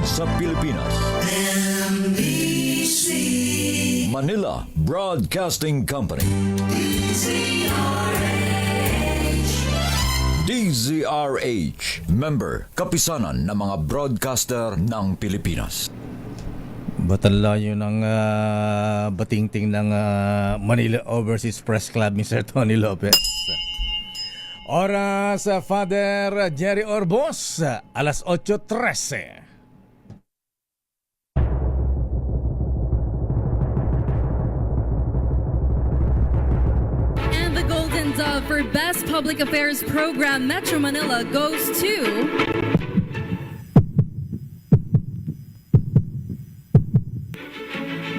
sa Pilipinas. NBC Manila Broadcasting Company. DZRH, member, kapisanan ng mga broadcaster ng Pilipinas. Batalayo ng batingting ng Manila Overseas Press Club, Mr. Tony Lopez. Oras, Father Jerry Orbos, alas 8:13. And the Golden Dove for Best Public Affairs Program Metro Manila goes to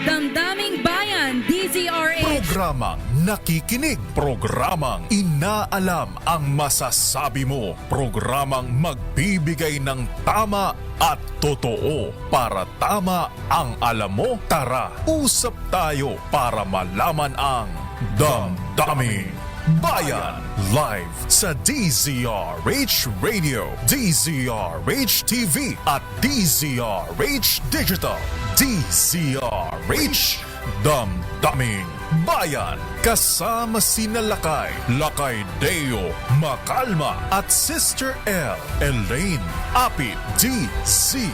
Damdaming Bayan, DZRH. Programang nakikinig, programang inaalam ang masasabi mo, programang magbibigay ng tama at totoo. Para tama ang alam mo, tara, usap tayo para malaman ang Damdaming Bayan. Live sa DZRH Radio, DZRH TV at DZRH Digital. DZRH Damdaming Bayan. Kasama sina Lakay Deo Macalma at Sister L Elaine Apit. DZRH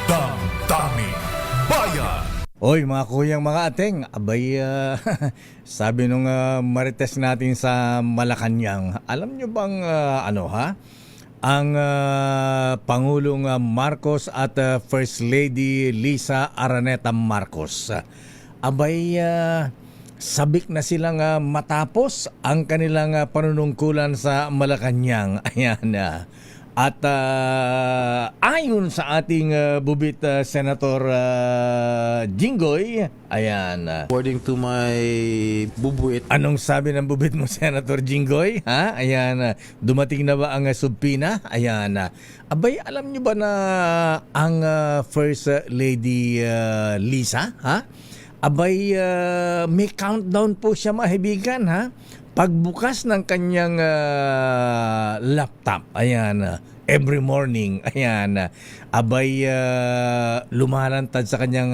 Damdaming Bayan. Oy, mga kuyang, mga ateng, abay, sabi nung marites natin sa Malacanang, alam nyo bang, ang Pangulong Marcos at First Lady Lisa Araneta Marcos, abay, sabik na silang matapos ang kanilang panunungkulan sa Malacanang. Ayan, at ayon sa ating bubit Senator Jinggoy, ayan. According to my bubuit, Anong sabi ng bubit mo, Senator Jinggoy? Ha? Ayan, dumating na ba ang subpina? Ayan. Abay, alam nyo ba na ang First Lady Lisa, ha? Abay, may countdown po siya, mahibigan, ha? Pagbukas ng kanyang laptop, ayan, every morning, ayan, abay, lumalantad sa kanyang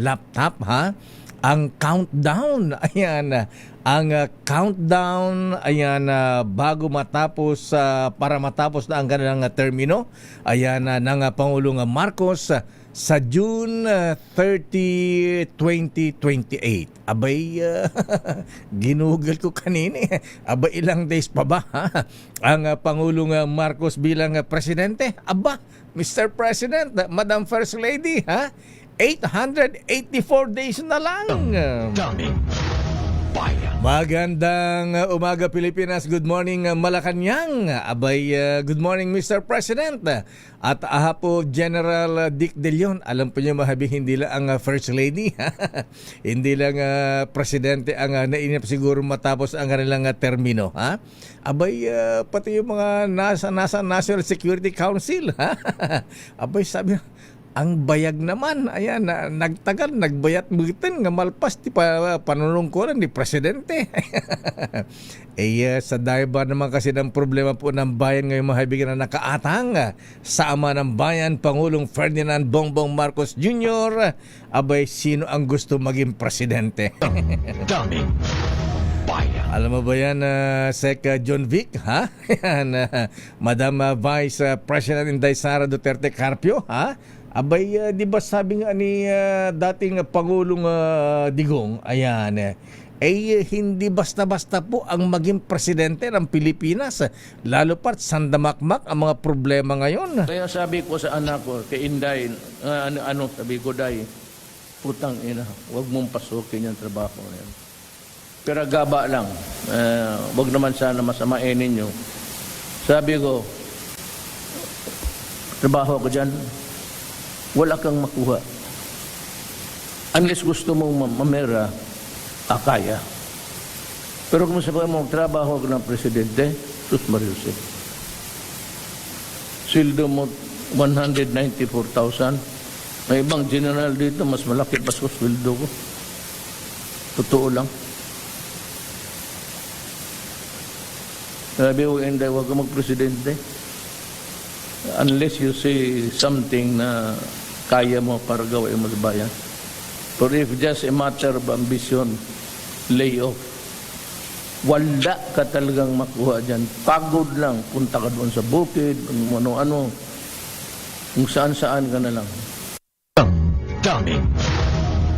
laptop, ha? Ang countdown, ayan, ang countdown, ayan, bago matapos, para matapos na ang kanilang termino, ayan, ng Pangulong Marcos, sa June 30, 2028. Abay, ginugol ko kanina. Aba, ilang days pa ba ang Pangulong Marcos bilang presidente? Aba, Mr. President, Madam First Lady, 884 days na lang. Damdaming Bayan. Magandang umaga, Pilipinas. Good morning, Malacanang. Abay, good morning, Mr. President. At po, General Dick De Leon. Alam po niyo, mahabing hindi lang ang First Lady. Hindi lang Presidente ang nainip siguro matapos ang kanilang termino. Abay, pati yung mga nasa National Security Council. Abay, sabi ang bayag naman, ayan, nagtagal, nagbayat mugitin, nga malpas ti panunungkulan ni Presidente. Sa daiba naman kasi ng problema po ng bayan ngayong mahibigan na nakaatang sa ama ng bayan, Pangulong Ferdinand Bongbong Marcos Jr. Abay, sino ang gusto maging Presidente? Damdaming Bayan. Alam mo ba yan, Sec John Vic, ha? Yan, Madam Vice President Inday Sara Duterte Carpio, ha? Abay, di ba sabi nga ni dating Pangulong Digong, ayan, hindi basta-basta po ang maging presidente ng Pilipinas, lalo pat sandamakmak ang mga problema ngayon. Kaya sabi ko sa anak ko, kay Inday, sabi ko, Day, putang ina, huwag mong pasukin yung trabaho na yan. Pero gaba lang, huwag naman sana masamain ninyo. Sabi ko, trabaho ko dyan, wala kang makuha. Unless gusto mong mamera, kaya. Pero kung sabi mo, trabaho ko ng presidente, sus Mariusip. Sildo mo 194,000. May ibang general dito, mas malaki pa sa sildo ko. Totoo lang. Sabi ko, hindi, huwag ka magpresidente. unless you say something na kaya mo para gawin mo sa bayan. But if just a matter of ambition, lay off. Wala ka talagang makuha dyan. Pagod lang. Punta ka doon sa bukid, kung ano-ano. Kung saan-saan ka na lang. Damdamin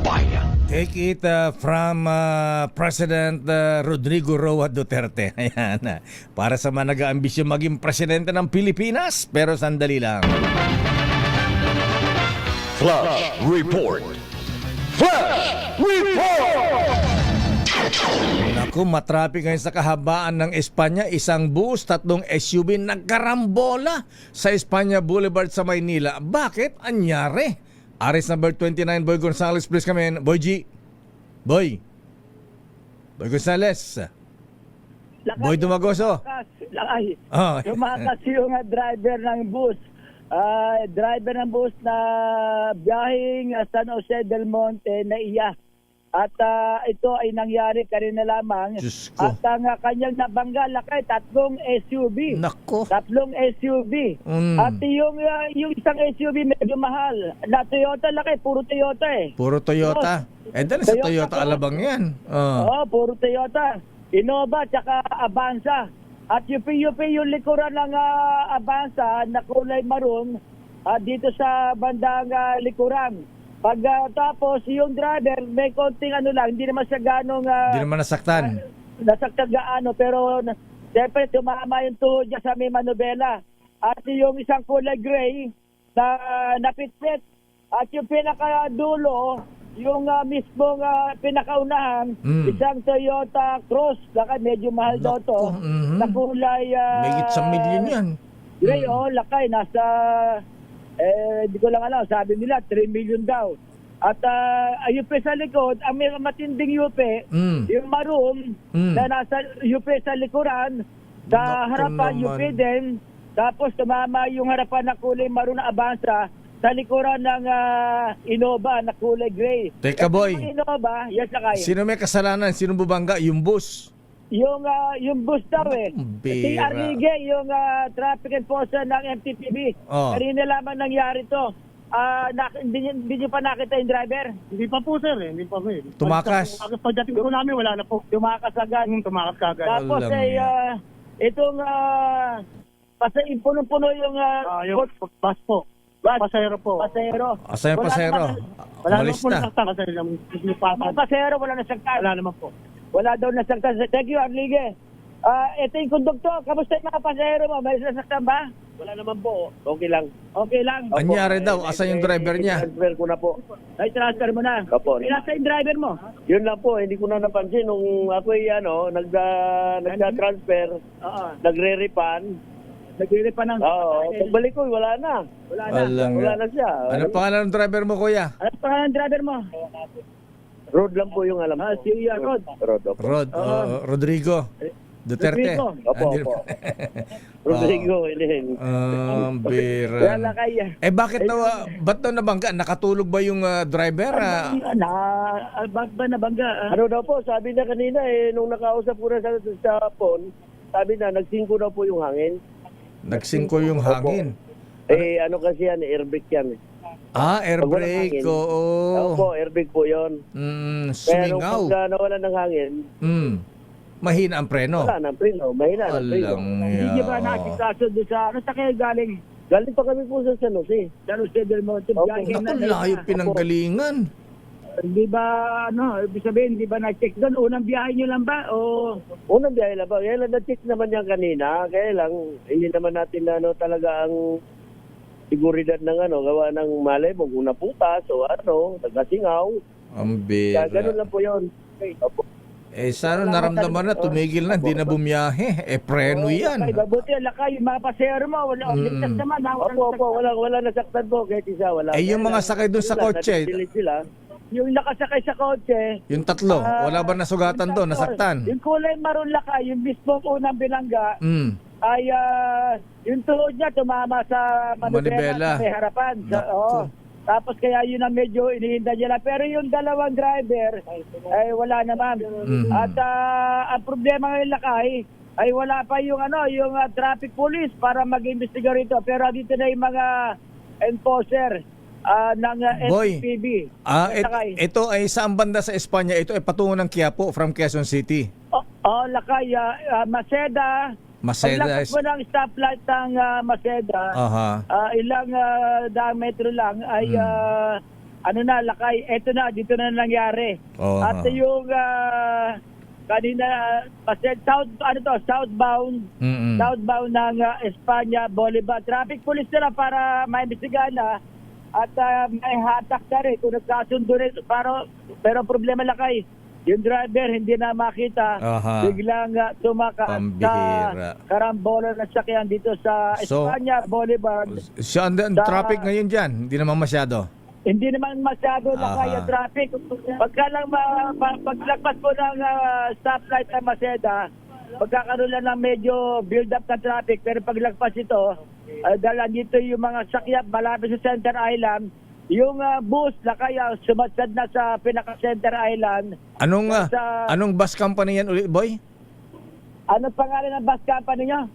Bayan. Take it from President Rodrigo Roa Duterte. Ayan. Para sa mga nag-aambisyon maging presidente ng Pilipinas. Pero sandali lang. Flash Report. Flash Report! Naku, matrapik ngayon sa kahabaan ng Espanya. Isang bus, 3 SUV nagkarambola sa Espanya Boulevard sa Maynila. Bakit? Anyari? Aris number 29, Boy Gonzales, please come in. Boy G. Boy Gonzales. Boy Dumagoso. Lakay. Oh. Tumakas yung driver ng bus. Driver ng bus na biyaheng San Jose del Monte na iya. At ito ay nangyari kanina lamang. Diyos ko. At ang kanyang nabangga, lakay, 3 SUV. Nako. 3 SUV. At yung isang SUV medyo mahal. Na Toyota, lakay, puro Toyota eh. Puro Toyota. Dali sa Toyota Alabang yan. Oo, puro Toyota. Innova, tsaka Avanza. At UP yung likuran ng Avanza na kulay maroon dito sa bandang likuran. Pagkatapos yung driver may konting hindi naman siya ganong Hindi naman nasaktan. nasaktan gaano, pero siyempre tumama yung tuhod niya sa may manubela. At yung isang kulay gray na napitpit. At yung pinakadulo, yung mismong pinakaunahan, isang Toyota Cross, lakay, medyo mahal daw to, na kulay May sa milyon yan. gray, lakay, nasa hindi ko lang alam, sabi nila 3 million daw. At UP sa likod, ang may matinding UP, yung maroon na nasa UP sa likuran, sa Naku harapan naman. UP din, tapos tumama yung harapan na kulay maroon na Avanza sa likuran ng Innova na kulay gray. Teka, boy. Yung Innova, yes, lakay. Sino may kasalanan? Sino bubangga? Yung bus. Yung bus daw eh. Si Bira. Arrigue, yung traffic enforcer ng MTPB. Oh. Kanina lamang nangyari to. Hindi niyo pa nakita yung driver? Hindi pa po, sir. Hindi pa po. Tumakas. Pagdating ko namin, wala na po. Tumakas agad. Tumakas ka agad. Tapos Alam ay itong punong-puno yung Yung bus po. Pasahero po. pasahero. Asan yung pasahero? Wala naman Umalis po na. nasaktan kasi yung Mga pasahero wala nasaktan. wala naman po. Wala daw nasaktan. Thank you, Arligue. Ito yung konduktor. Kamusta yung mga pasahero mo? May nasaktan ba? Wala naman po. Okay lang. Okay lang. Anyari daw? Asan yung driver niya? Transfer ko na po. Ay, transfer mo na. Opo. Nasa yung driver mo? Yun lang po, hindi ko na napansin nung ako'y nagda-transfer, Oo. nagre-refund. Nagre pa ng... Oo, pagbalik ko, wala na. Wala na. Wala na siya. Ano pangalan ng driver mo, kuya? Ano pa ng driver mo? Road lang po yung alam ko. Si Rod. Road, opo. Rodrigo Duterte. Rodrigo. Opo, Andi- opo. Rodrigo, Ilihin. Bira. Wala kaya. Bakit ba't daw nabangga? Nakatulog ba yung driver? Ba't ba nabangga? Ano daw po, sabi na kanina nung nakausap ko na sa phone, sabi na, nagsingko daw po yung hangin. Nagsingko yung hangin. Ano kasi yan, airbag yan. Air Pag walang brake. hangin. Oo. Opo, airbag po yun. Kaya nung Sumingaw. pagka nawala ng hangin, Mahina ang preno. wala ng preno, mahina ng preno. Alang Hindi ba nakikikaso doon sa... Ano sa kayo galing? Galing pa kami po sa San Jose. San Jose del Monte. Opo. Galing na. Naku, layo pinanggalingan. Hindi ba, ibig sabihin, hindi ba na-check doon? Unang biyahe nyo lang ba? O... Unang biyahe lang ba? Kaya lang na-check naman yan kanina. Kaya lang, hindi naman natin talaga ang seguridad ng gawa ng malay mo kung naputas o nagasingaw. Ang Kaya bira. ganun lang po yun. Opo. Sana naramdaman na, tumigil na, hindi na bumiyahe. Preno yan. Ay, mabuti, lakay, yung mga pasero mo, wala, ligtas naman, ha? Opo, wala nasaktan po. Kahit isa, wala. Yung mga sakay doon sa kotse, Nadidilit sila. Yung nakasakay sa kotse, yung tatlo, wala ba nasugatan doon, nasaktan? yung kulay maroon lakay, yung mismo unang bilangga, ay yung tuhod niya tumama sa Manibela. manubela sa may harapan. Naku. Tapos kaya yun ang medyo inihinda niya lang. Pero yung dalawang driver, ay wala naman. At ang problema ngayon lakay, ay wala pa yung yung traffic police para mag-imbestiga rito. Pero dito na yung mga enforcer ng Boy, SPB. ito ay saan banda sa Espanya? Ito ay patungo ng Quiapo from Quezon City. Lakay, Maceda. Maceda Paglagpas mo ng stoplight ng Maceda, Aha. ilang diametro lang ay lakay. Ito na, dito na nangyari. At yung kanina southbound southbound ng Espanya Boulevard. Traffic police nila para maimbestigahan na at may hatak na rin kung nagkasundo rin. Pero problema lakay, yung driver hindi na makita. Aha. Biglang tumakas sa Pambihira. karambola na sakyan dito sa So, Espanya Boulevard. Saan ang traffic ngayon dyan? Hindi naman masyado. Hindi naman masyado na Aha. kaya traffic. Pagka lang paglagpas mo ng stoplight ng Maceda, pagkakaroon lang ng medyo build up na traffic. Pero paglagpas ito, dahil dito yung mga sakyan malapit sa Center Island, yung bus na kaya sumadsad na sa pinaka-Center Island. Anong bus company yan ulit, boy? Ano pangalan ng bus company nyo?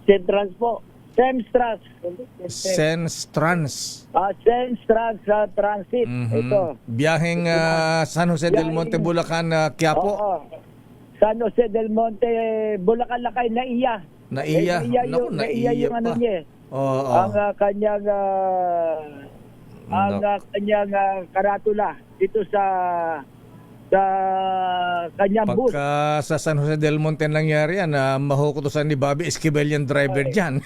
Centrans po. Semstras. Senstrans. Semstras Transit. Ito. Biyaheng San Jose del Monte, Bulacan, Quiapo. Oo. San Jose del Monte, Bulacan lakay, Naiya. Naiya. Naku, Naiya yung pa. ano niya. Oo. Ang kanyang karatula dito sa kanyang bus. Pagka sa San Jose del Monte nangyari yan, mahukutosan ni Bobby Esquivel yung driver dyan.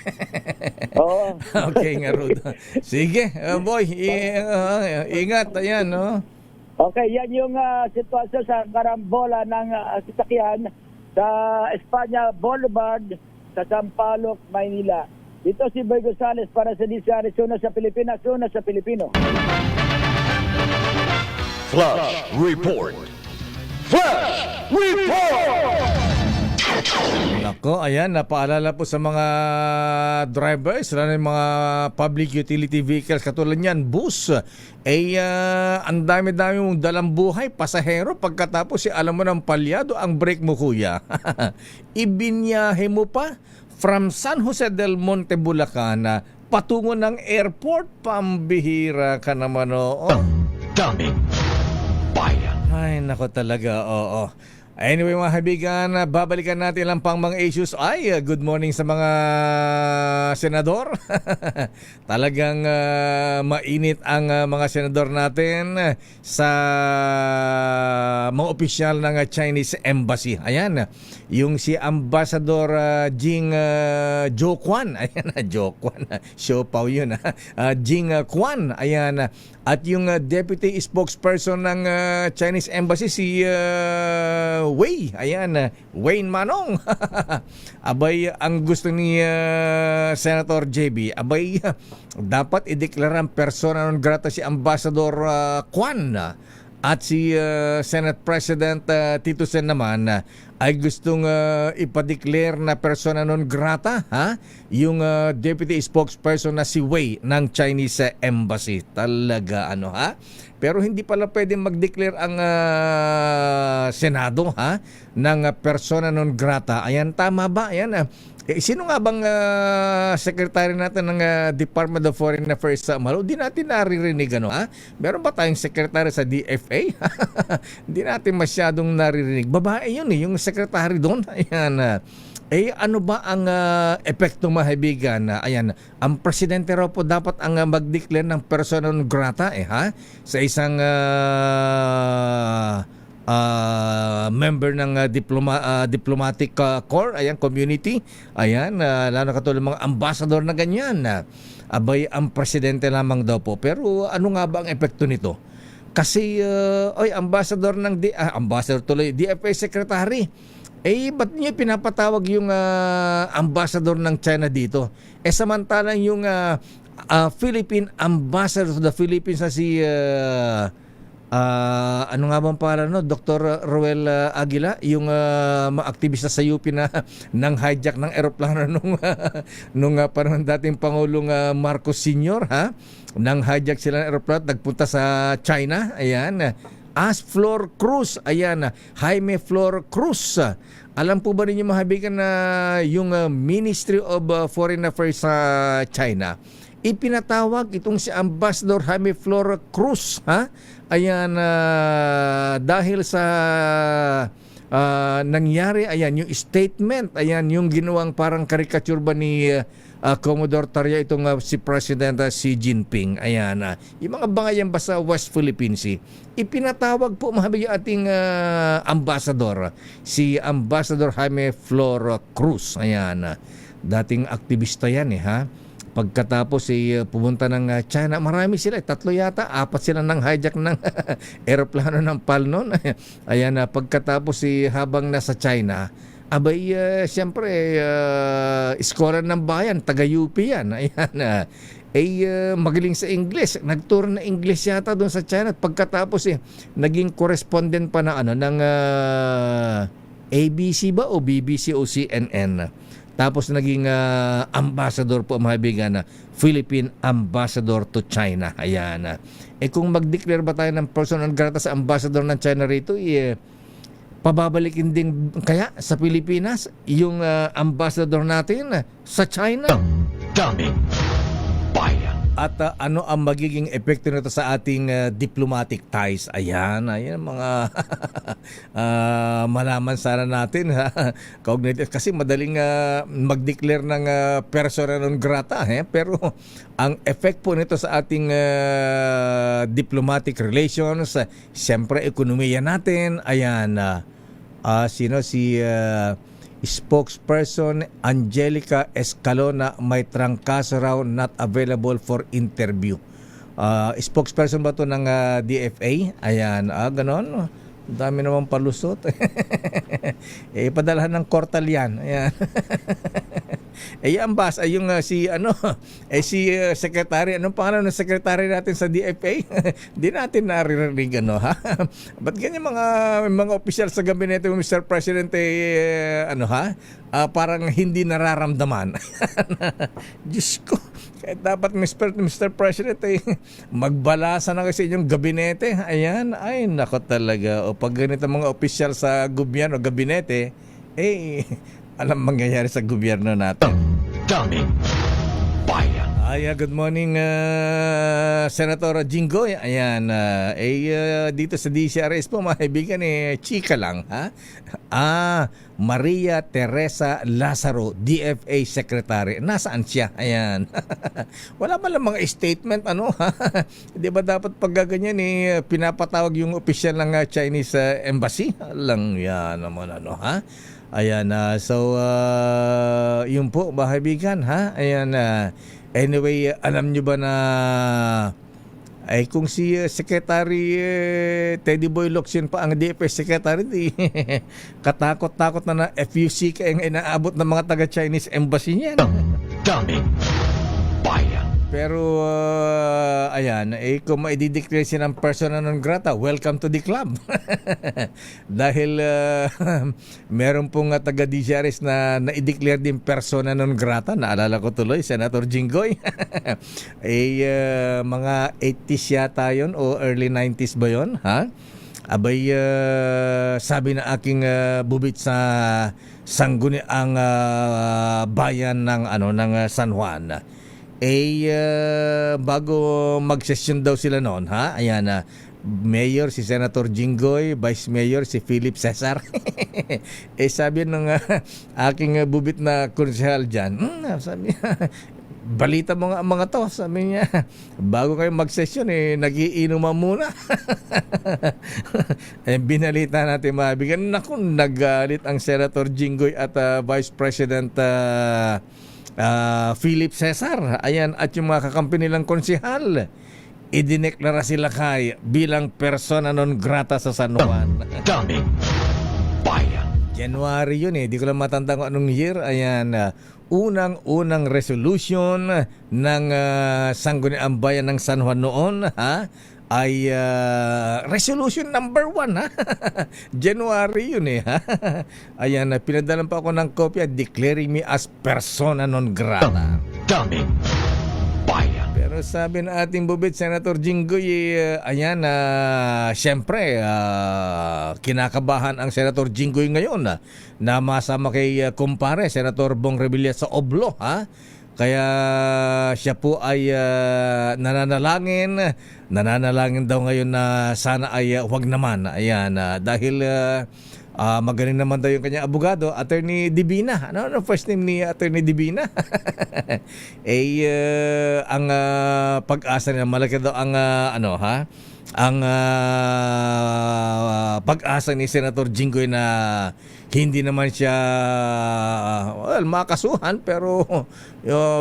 Oo. Okay nga, Rudo. Sige, boy, ingat. Ayan, no? Okay, yan yung sitwasyon sa karambola ng sasakyan sa Espanya Boulevard sa Sampaloc, Maynila. Ito si Boy Gonzales para sa DCRS, una sa Pilipinas, una sa Pilipino. Flash Report. Flash Report! Nako, ayan, napaalala po sa mga drivers, lalo yung mga public utility vehicles, katulad niyan, bus, ang dami-dami mong dalang buhay, pasahero, pagkatapos alam mo ng palyado ang brake mo, kuya. Ibinyahe mo pa from San Jose del Monte, Bulacan, patungo ng airport, pambihira ka naman, oo. Daming bayan. Ay, nako talaga, oo. Anyway mga kaibigan, babalikan natin lang pang mga issues. Ay, good morning sa mga senador. Talagang mainit ang mga senador natin sa mga opisyal ng Chinese Embassy. Ayan, yung si Ambassador Jing Jo Kwan. Ayan, Jo Kwan. Show pa yun. Jing Kwan. Ayan. At yung deputy spokesperson ng Chinese Embassy, si Wei. Ayan, Wayne Manong. Abay, ang gusto ni Senator JB, abay, dapat ideklarang persona non grata si Ambassador Kwan. At si Senate President Tito Sen naman ay gustong ipadeclare na persona non grata, yung deputy spokesperson na si Wei ng Chinese Embassy. Talaga Pero hindi pala pwedeng mag-declare ang Senado ng persona non grata. Ayan, tama ba? Ayan, sino nga bang secretary natin ng Department of Foreign Affairs sa Malo? Di natin naririnig Meron ba tayong secretary sa DFA? Di natin masyadong naririnig. Babae yun yung secretary doon. Ayan. Ano ba ang epekto, mga kaibigan? Ayan, ang presidente raw po dapat ang mag-declare ng persona non grata sa isang member ng diplomatic corps, ayan, community, ayan, lalo katulad mga ambassador na ganyan. Abay, ang presidente lamang daw po. Pero ano nga ba ang epekto nito? Kasi ambassador ng DFA secretary. Ba't niyo pinapatawag yung ambassador ng China dito? Samantalang yung Philippine ambassador to the Philippines na si ano nga bang pangalan, Dr. Roel Aguila, yung mga aktivista sa UP na nang hijack ng eroplano nung panahon dating Pangulong Marcos Sr. Nang hijack sila ng eroplano, nagpunta sa China. Ayan, Flor Cruz, ayan, Jaime Flor Cruz. alam po ba ninyo mga kaibigan na yung Ministry of Foreign Affairs sa China, ipinatawag itong si Ambassador Jaime Flor Cruz, ha? Ayan, dahil sa nangyari, ayan, yung statement, ayan, yung ginawang parang caricature ba ni Commodore Tarya itong si President Xi Jinping. Ayan, yung mga bangayan ba sa West Philippine Sea, ipinatawag po mahabi yung ating ambassador, si Ambassador Jaime Flor Cruz. Ayan, dating aktivista yan ha. Pagkatapos pumunta ng China, marami sila, 3 yata, 4 sila nang hijack ng eroplano ng PAL noon. Ayan, pagkatapos habang nasa China, abay, siyempre, iskolar ng bayan, taga-UP yan. Ayan, magaling sa English. Nagturo na English yata doon sa China. At pagkatapos, naging correspondent pa na ng ABC ba o BBC o CNN. Tapos naging ambassador po, mga kaibigan, Philippine Ambassador to China. Ayan. Kung mag-declare ba tayo ng personal grata sa ambassador ng China rito, pababalikin din kaya sa Pilipinas yung ambassador natin sa China? Daming bayan. At ano ang magiging epekto nito sa ating diplomatic ties? Ayan mga malaman sana natin ha. Kasi madaling mag-declare ng persona non grata pero ang effect po nito sa ating diplomatic relations, siyempre ekonomiya natin. Ayan, si spokesperson Angelica Escalona may trangkaso raw, not available for interview. Spokesperson ba to ng DFA? Ayan, ganon. Dami naman palusot. Padalahan ng kortal yan. Ayan. Si secretary, anong pangalan ng secretary natin sa DFA? Di natin naririnig ha. Ba't ganyan mga opisyal sa gabinete mo, Mr. President, parang hindi nararamdaman. Diyos ko, kaya dapat Mr. President magbalasa na kasi inyong gabinete. Ayan, ay nako talaga. O pag ganito mga opisyal sa gobyerno, gabinete, alam mangyayari sa gobyerno natin. Daming bayan. Good morning, Senator Jinggoy. Ayan, dito sa DCRS po, mga kaibigan, chika lang, ha? Maria Teresa Lazaro, DFA Secretary. Nasaan siya? Ayan. Wala man lang mga statement, ha? Di ba dapat pag ganyan, pinapatawag yung opisyal ng Chinese Embassy? Lang yan naman, ha? Ayan, yun po, mga kaibigan, ha? Ayan, anyway, alam nyo ba na kung si Secretary Teddy Boy Locsin pa ang DFA Secretary, katakot-takot na FUC ang inaabot ng mga taga-Chinese Embassy niyan. Daming bayan. Pero ayan, kung maidideclare siya ng persona non grata, welcome to the club. Dahil meron pong taga-DCRS na na-declare din persona non grata. Naalala ko tuloy, Senator Jinggoy. Mga 80s yata yun o early 90s ba yun? Ha? Abay, sabi na aking bubit sa sangguniang bayan ng San Juan, bago mag-session daw sila noon, ha? Ayan, Mayor si Senator Jinggoy, Vice Mayor si Philip Cesar. Sabi ng aking bubit na konsehal dyan, sabi niya, balita mo nga mga to, sabi niya, bago kayo mag-session, nagiinuman muna. Binalita natin, mabigan. Naku, nagalit ang Senator Jinggoy at Vice President Philip Cesar. Ayan, at yung mga kakampi nilang konsehal, idineklara sila bilang persona non grata sa San Juan. Daming bayan. January yun di ko lang matanda kung anong year. Ayan, unang resolution ng Sangguniang Bayan ng San Juan noon, ha? Ay resolution number 1, ha? January yun ha? Ayan, pinadalan pa ako ng kopya, declaring me as persona non grata. Daming bayan. Pero Ano sabi ng ating bubit, Senator Jinggoy? Ayan, siyempre, kinakabahan ang Senator Jinggoy ngayon na masama kay kumpare, Senator Bong Revilla sa Oblo, ha? Kaya siya po ay nananalangin daw ngayon na sana ay huwag naman. Ayan, dahil magaling naman daw yung kanyang abogado, Attorney Divina. Ano first name ni Attorney Divina? Ang pag-asa niya, malaki daw ang ang pag-asa ni Senator Jinggoy na hindi naman siya makasuhan, pero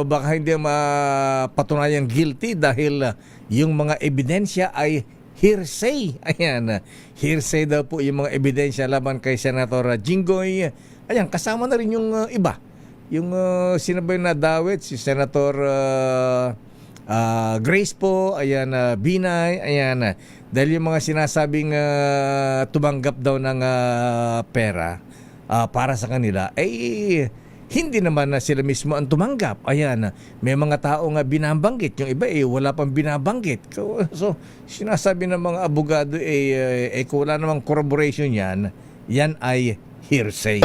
baka hindi mapatunayan guilty dahil yung mga ebidensya ay hearsay. Ayan, hearsay daw po yung mga ebidensya laban kay Senator Jinggoy. Ayan, kasama na rin yung iba. Yung sino ba yung nadawit? Si Senator Grace po, ayan, Binay, ayan. Dahil yung mga sinasabing tumanggap daw ng pera para sa kanila, hindi naman na sila mismo ang tumanggap. Ayan, may mga tao nga binabanggit, yung iba wala pang binabanggit. So, sinasabi ng mga abogado kung wala namang corroboration yan ay hearsay.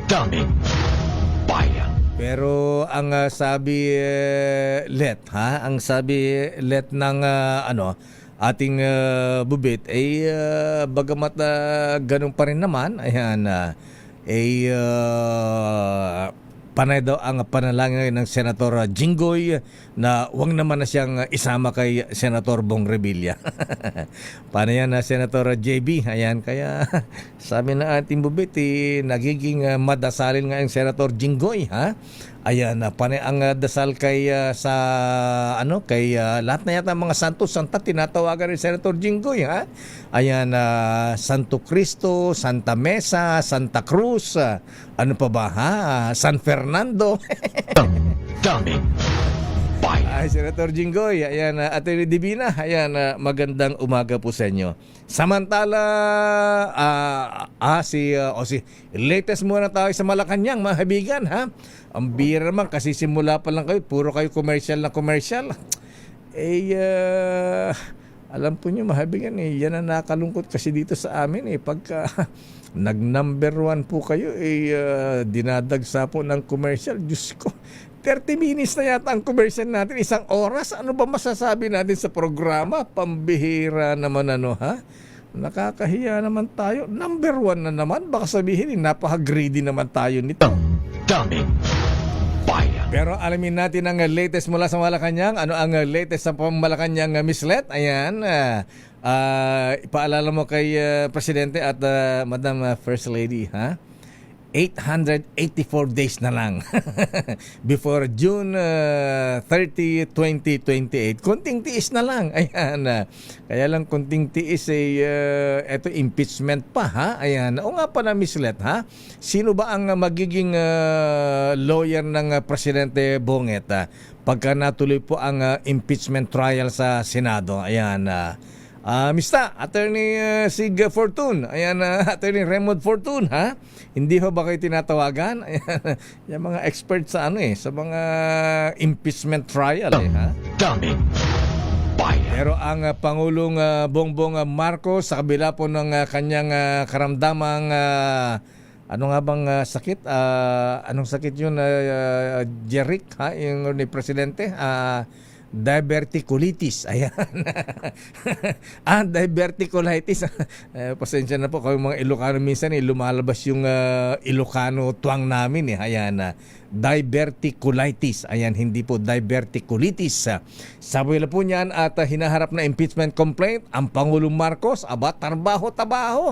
Daming bayan. Pero ang sabi ang sabi ng ating bubit bagamat ganun pa rin naman, ayan, panay daw ang panalangin ng Senator Jinggoy na huwag naman na siyang isama kay Senator Bong Revilla. Paano yan, Senator JB? Ayan, kaya sabi na ating bubit, nagiging madasalin nga ang Senator Jinggoy, ha? Ayan, panay ang dasal kay kay lahat na yata mga santo, santa tinatawagan ni Senator Jinggoy, ha? Ayan, Santo Cristo, Santa Mesa, Santa Cruz, ano pa ba, ha? San Fernando. Daming bayan. Ay, Senator Jinggoy, ayan, Atty. Divina, ayan, magandang umaga po sa inyo. Samantala, latest muna tayo sa Malacanang, mga kaibigan, ha? Ang bira naman, kasi simula pa lang kayo, puro kayo commercial na commercial. Alam po nyo, mga kaibigan, yan ang nakalungkot kasi dito sa amin, pagka nag-number 1 po kayo, dinadagsa po ng commercial. Diyos ko, 30 minutes na yata ang commercial natin, 1 oras. Ano ba masasabi natin sa programa? Pambihira naman, ha? Nakakahiya naman tayo. Number 1 na naman. Baka sabihin, napaka-greedy naman tayo nito. Daming bayan. Pero alamin natin ang latest mula sa Malacanang. Ano ang latest sa Malacanang, Miss Let? Ayan. Ipaalala mo kay Presidente at Madam First Lady, ha? 884 days na lang before June 30, 2028. Konting tiis na lang. Ayan. Kaya lang konting tiis eto impeachment pa, ha? Ayan. O nga pa na, Miss Let, ha? Sino ba ang magiging lawyer ng Presidente Bonget pagka natuloy po ang impeachment trial sa Senado? Ayan. Mista, Attorney Sig Fortune, ayan, Attorney Raymond Fortune, ha? Hindi ba kayo tinatawagan? Ayan, yung mga expert sa sa mga impeachment trial, ha? Daming bayan. Pero ang Pangulong Bongbong Marcos, sa kabila po ng kanyang karamdamang ano nga bang sakit? Anong sakit yun, Jeric, ha? Yung ni Presidente, diverticulitis. Ayan. Diverticulitis. Pasensya na po kami mga Ilocano, minsan lumalabas yung Ilocano tuwang namin. Ayan. Diverticulitis. Ayan, hindi po diverticulitis. Sabi na po niyan at hinaharap na impeachment complaint ang Pangulong Marcos. Aba, trabaho,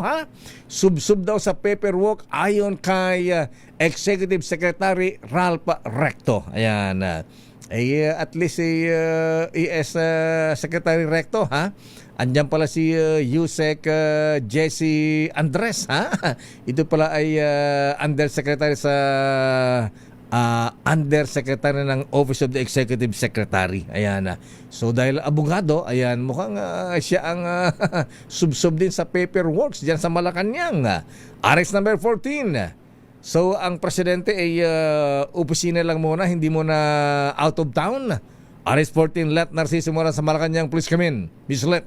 ha? Sub-sub daw sa paperwork ayon kay Executive Secretary Ralph Recto. Ayan. At least Secretary Recto, ha? Andiyan pala si Yusek Jesse Andres, ha? Ito pala ay Undersecretary sa Undersecretary ng Office of the Executive Secretary. Ayan. So dahil abogado, ayan, mukhang siya ang sub-sub din sa paperworks diyan sa Malacanang. Arrest number 14. So ang presidente ay opisina lang muna, hindi muna out of town. RS14 Let Narciso Mora sa Malacanang. Please come in. Miss Let.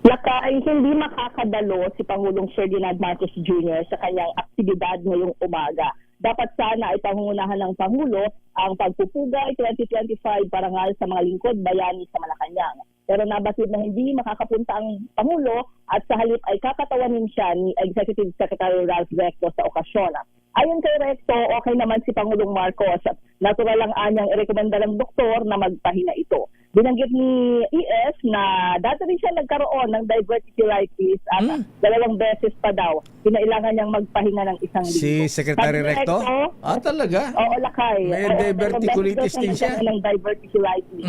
Lakay, hindi makakadalo si Pangulong Ferdinand Marcos Jr. sa kanyang aktibidad ngayong umaga. Dapat sana ay pangungunahan ng Pangulo ang pagpupugay 2025 parangal sa mga lingkod bayani sa Malacanang. Pero nabatid na hindi makakapunta ang Pangulo at sa halip ay kakatawanin siya ni Executive Secretary Ralph Recto sa okasyon. Ayon kay Recto, okay naman si Pangulong Marcos at natural lang anyang irekomenda ng doktor na magpahina ito. Binanggit ni ES na dati rin siya nagkaroon ng diverticulitis at 2 beses pa daw kinailangan niyang magpahinga ng 1 linggo. Si Secretary Sabi ni Recto? Talaga? Oo, Lakay. May diverticulitis din siya. Ng diverticulitis.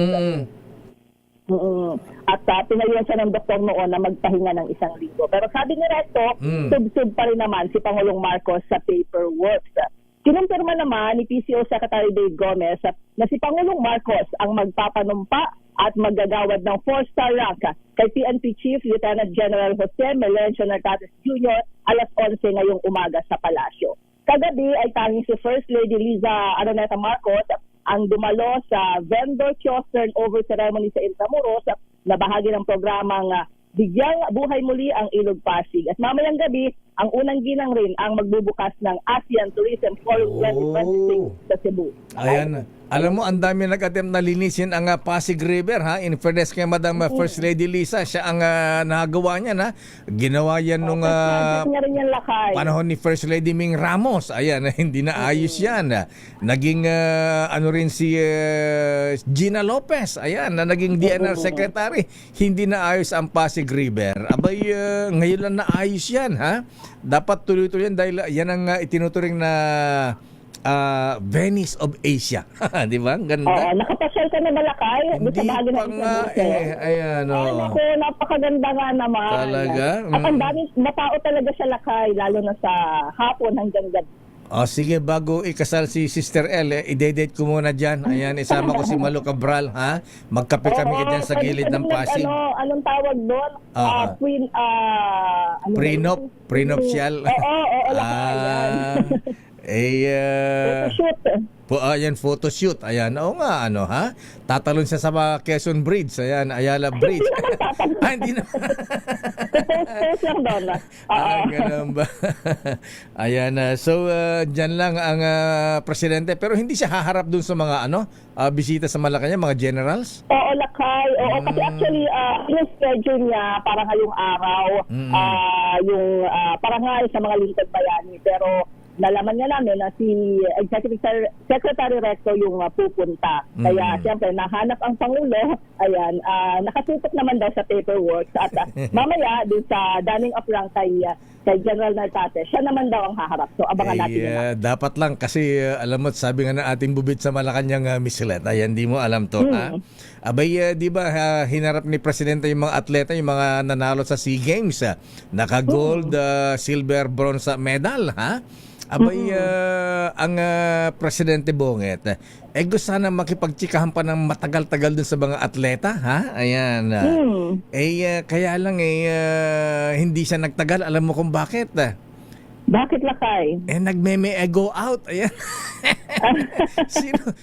At pinayuhan siya ng doktor noon na magpahinga ng 1 linggo. Pero sabi ni Recto, sub-sub pa rin naman si Pangulong Marcos sa paperwork. Kinumpirma naman ni PCO Secretary Dave Gomez na si Pangulong Marcos ang magpapanumpa at maggagawad ng 4-star rank kay PNP Chief Lieutenant General Jose Melencio Nartates Jr. alas 11 ngayong umaga sa Palasyo. Kagabi ay tanging si First Lady Liza Araneta Marcos ang dumalo sa vendor kiosk turnover ceremony sa Intramuros na bahagi ng programang Bigyang Buhay Muli ang Ilog Pasig. At mamayang gabi, ang unang ginang rin ang magbubukas ng ASEAN Tourism Forum 2026 sa Cebu. Ayan. Alam mo, ang dami nag-attempt na linisin ang Pasig River, ha? In fairness kay Madam First Lady Lisa, siya ang nagawa niya, na ginawa yan nung niya rin yan, Lakay. panahon ni First Lady Ming Ramos. Ayan, hindi na ayos yan. Naging ano rin si Gina Lopez, ayan, na naging DNR Secretary. Hindi na ayos ang Pasig River. Abay, ngayon lang na ayos yan, ha? Dapat tuloy-tuloy yan dahil yan ang itinuturing na Venice of Asia. Di ba? Ganda. Oo, nakapasyal ka na ba, Lakay? Hindi pa nga ayan, Ay, naku, napakaganda nga naman. Talaga? At ang dami, matao talaga siya, Lakay, lalo na sa hapon hanggang gabi. Sige, bago ikasal si Sister L, i-date ko muna dyan. Ayan, isama ko si Malu Cabral, ha? Magkape kami dyan sa gilid ng Pasig. Anong tawag doon? Prenuptial. Oo, Lakay. Ayan, photoshoot. Ayan, oo nga, ano, ha? Tatalon siya sa Quezon Bridge. Ayan, Ayala Bridge. Hindi na. Post lang doon. Ganun ba? Ayan, so, dyan lang ang presidente. Pero hindi siya haharap dun sa mga, bisita sa Malacanang, mga generals? Oo, Lakay. Oo, kasi actually, yung schedule niya para ngayong araw, yung parang sa mga lingkod bayani. Pero, nalaman nga namin na si Executive Secretary Recto yung pupunta. Kaya siyempre nahanap ang Pangulo, ayan, nakatutok naman daw sa paperwork at mamaya din sa daning of rank kay General Nartates, siya naman daw ang haharap. So abangan natin yun. Dapat lang kasi alam mo, sabi nga ng ating bubit sa Malacanang, Miss Let, ayan, di mo alam to, ha? Abay, di ba, hinarap ni Presidente yung mga atleta, yung mga nanalo sa SEA Games, naka-gold, silver, bronze medal, ha? Abay, ang Presidente Bonget, gusto sana makipagtsikahan pa ng matagal-tagal dun sa mga atleta, ha? Ayan. Kaya lang, hindi siya nagtagal. Alam mo kung bakit? Bakit, Lakay? Nagmeme-ego out. Ayan.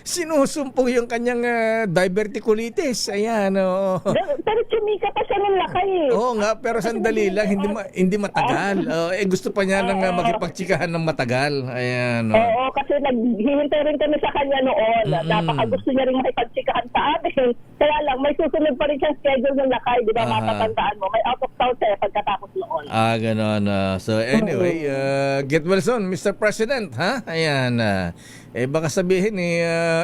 Sinusumpong yung kanyang diverticulitis. Ayan, oo. Pero chumika pa siya ng, Lakay. Oo nga, pero sandali lang, hindi matagal. Gusto pa niya nang makipagtsikahan ng matagal. Ayan. Oo, kasi naghihintay rin kami sa kanya noon. Napaka gusto niya rin makipagtsikahan sa atin. Kaya lang, may susunod pa rin siyang schedule ng, Lakay. Di ba, matatandaan mo? May out of town siya pagkatapos noon. Ganon. So anyway, get well soon, Mr. President, ha? Ayan. Baka sabihin,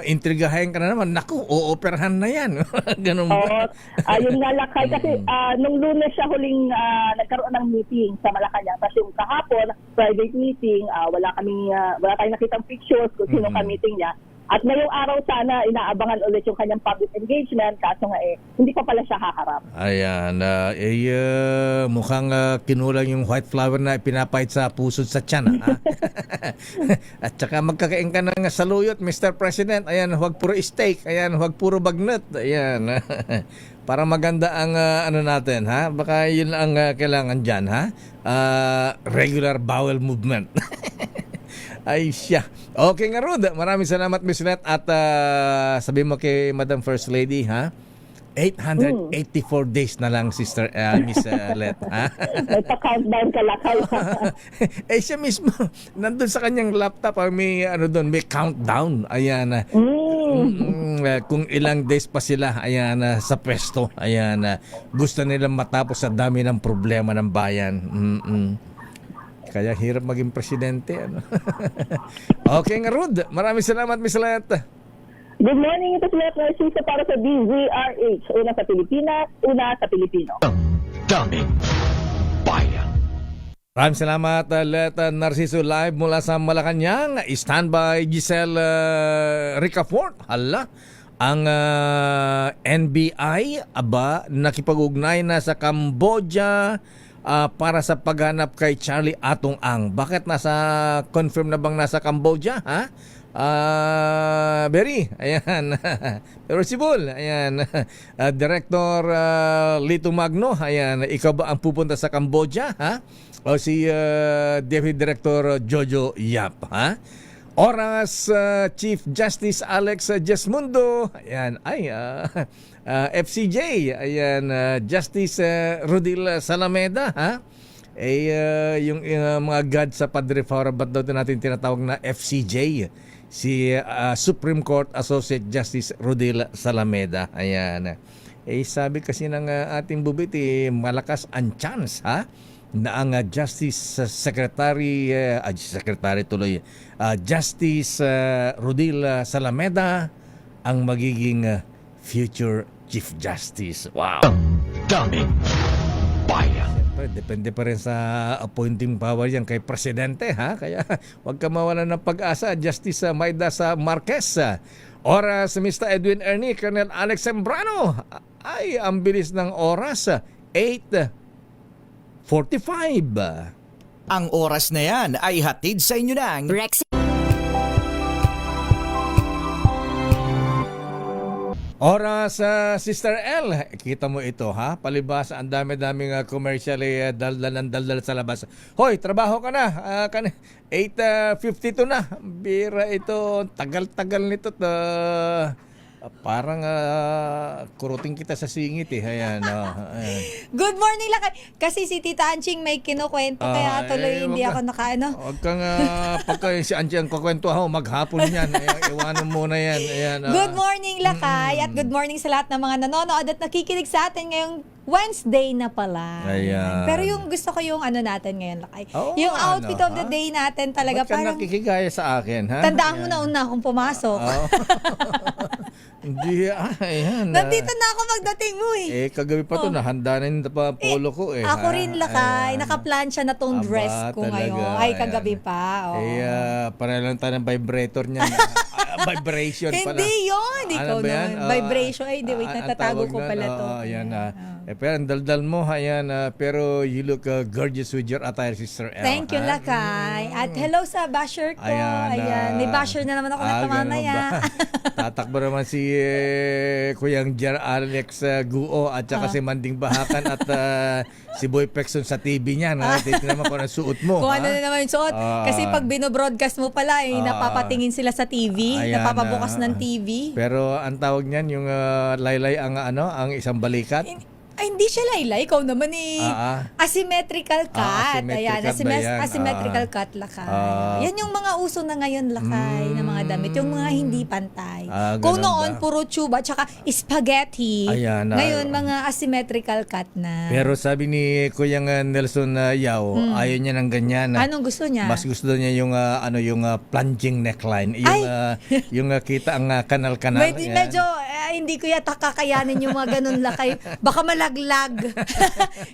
intrigahin ka na naman. Naku, ooperahan na yan. Ganun ba? Oo. Ayun nga, Lakay. Kasi nung Lunes siya huling nagkaroon ng meeting sa Malacanang. Kasi yung kahapon, private meeting, wala tayong nakitang pictures kung sino ka-meeting niya. At ngayong araw sana, inaabangan ulit yung kanyang public engagement. Kaso nga hindi pa pala siya haharap. Ayan. Mukhang kinulang yung white flower na pinapahit sa pusod sa tiyan. At saka magkakain ka ng saluyot, Mr. President. Ayan, huwag puro steak. Ayan, huwag puro bagnut. Ayan. Para maganda ang natin, ha? Baka yun ang kailangan dyan, ha? Regular bowel movement. Ay siya. Okay nga Rod, maraming salamat Miss Let at sabi mo kay Madam First Lady ha. 884 days na lang Sister Miss Let ha. May pa-countdown ka lakay. Siya mismo nandun sa kanyang laptop may doon, may countdown. Ayan. Kung ilang days pa sila ayan sa pwesto. Ayan gusto nilang matapos sa dami ng problema ng bayan. Kaya hirap maging presidente ano. Okay nga Rod, maraming salamat Miss Let. Good morning, ito si Let Narciso para sa DZRH. Una sa Pilipinas, una sa Pilipino. Damdamin Bayan. Maraming salamat Let Narciso live mula sa Malacanang. Standby Giselle Ricafort. Hala, ang NBI nakipag-ugnay na sa Cambodia para sa paghanap kay Charlie Atong Ang. Bakit confirm na bang nasa Cambodia ha? Berry, ayan. Pero Sibol, ayan. Director Lito Magno, ayan. Ikaw ba ang pupunta sa Cambodia, ha? O si Deputy Director Jojo Yap, ha? Oras, Chief Justice Alex Jesmundo, ayan. Ay, FCJ, ayan. Justice Rodil Salameda, ha? Yung mga god sa Padre Fora, ba't daw natin tinatawag na FCJ? Si Supreme Court Associate Justice Rodil Salameda. Ayan. Sabi kasi ng ating bubit, malakas ang chance ha na ang Justice Secretary Justice Rodil Salameda ang magiging future Chief Justice. Wow. Damdamin Bayan. Depende pa rin sa appointing power yan kay Presidente ha. Kaya huwag ka mawalan ng pag-asa. Justice Maida sa Marquez. Oras Mr. Edwin Ernie, Colonel Alex Sembrano. Ay, ang bilis ng oras. 8:45. Ang oras na yan ay hatid sa inyo ng Oras Sister L, kita mo ito ha, palibasa ang dami-daming commercial daldal sa labas. Hoy, trabaho ka na, 8:52 na, bira ito, tagal-tagal nito, parang kuruting kita sa singit ayan. Ayan. Good morning lang. Kasi si Tita Anching may kinukwento kaya tuloy hindi ako nakaano. Huwag kang pagka si Anching kukwento maghapon yan. Iwanan muna yan. Ayan, Good morning Lakay at good morning sa lahat ng mga nanonood at nakikinig sa atin ngayong Wednesday na pala. Ayan. Pero yung gusto ko yung natin ngayon Lakay. Oo, yung outfit of the day natin talaga ba't ka parang nakikigaya sa akin ha? tandaan mo na una akong pumasok. Hindi, ayan. Nandito na ako magdating mo Kagabi pa to, nahanda na yung polo ko Ako rin Lakay, nakaplansya na tong dress ko talaga, ngayon. Ay, kagabi pa. Para lang tayo ng vibrator niyan. Vibration pala. Hindi yun. Ikaw ba yan? nun. Vibration. Ay, wait, natatago ko pala to. Ayan. Pero ang daldal mo, ayan. Pero you look gorgeous with your attire, Sister L. Thank you, Lakay. At hello sa basher ko. Ayan. May basher na naman ako na mamaya. Tatakbo naman si Kuyang Jar Alex Guo at saka si Manding Bahakan at si Boy Pexon sa TV niya. Titignan mo kung ang suot mo. Kung ano na naman yung suot. Kasi pag binobroadcast mo pala, napapatingin sila sa TV. Ayan, napapabukas ng TV. Pero ang tawag niyan, yung laylay ang isang balikat. Ay, hindi siya laylay. Ikaw naman asymmetrical cut. Ayan, asymmetrical cut, Lakay. Yan yung mga uso na ngayon, Lakay, na mga damit. Yung mga hindi pantay. Kung noon, puro tube at saka spaghetti. Ayan, ngayon, mga asymmetrical cut na. Pero sabi ni Kuyang Nelson Yao, ayaw niya ng ganyan. Anong gusto niya? Mas gusto niya yung yung plunging neckline. Yung kita ang kanal-kanal. Medyo hindi ko yata kakayanin yung mga ganun, Lakay. Baka malaglag.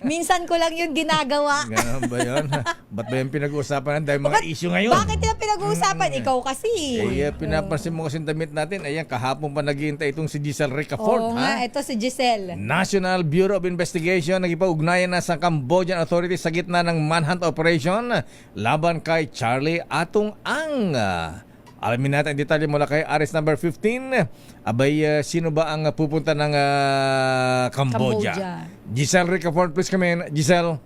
Minsan ko lang yun ginagawa. Ganun ba yun? Ba't ba yung pinag-uusapan dahil mga issue ngayon? Bakit yung pinag-uusapan? Ikaw kasi. Pinapansin mo kasi damit natin. Ayan, kahapon pa naghihintay itong si Giselle Ricafort. Oo nga, ito si Giselle. National Bureau of Investigation nagipag-ugnayan na sa Cambodian authorities sa gitna ng manhunt operation laban kay Charlie Atong Ang. Alamin natin ang detalye mula kay arrest number 15. Abay, sino ba ang pupunta ng Cambodia? Giselle Ricafort, please come in. Giselle.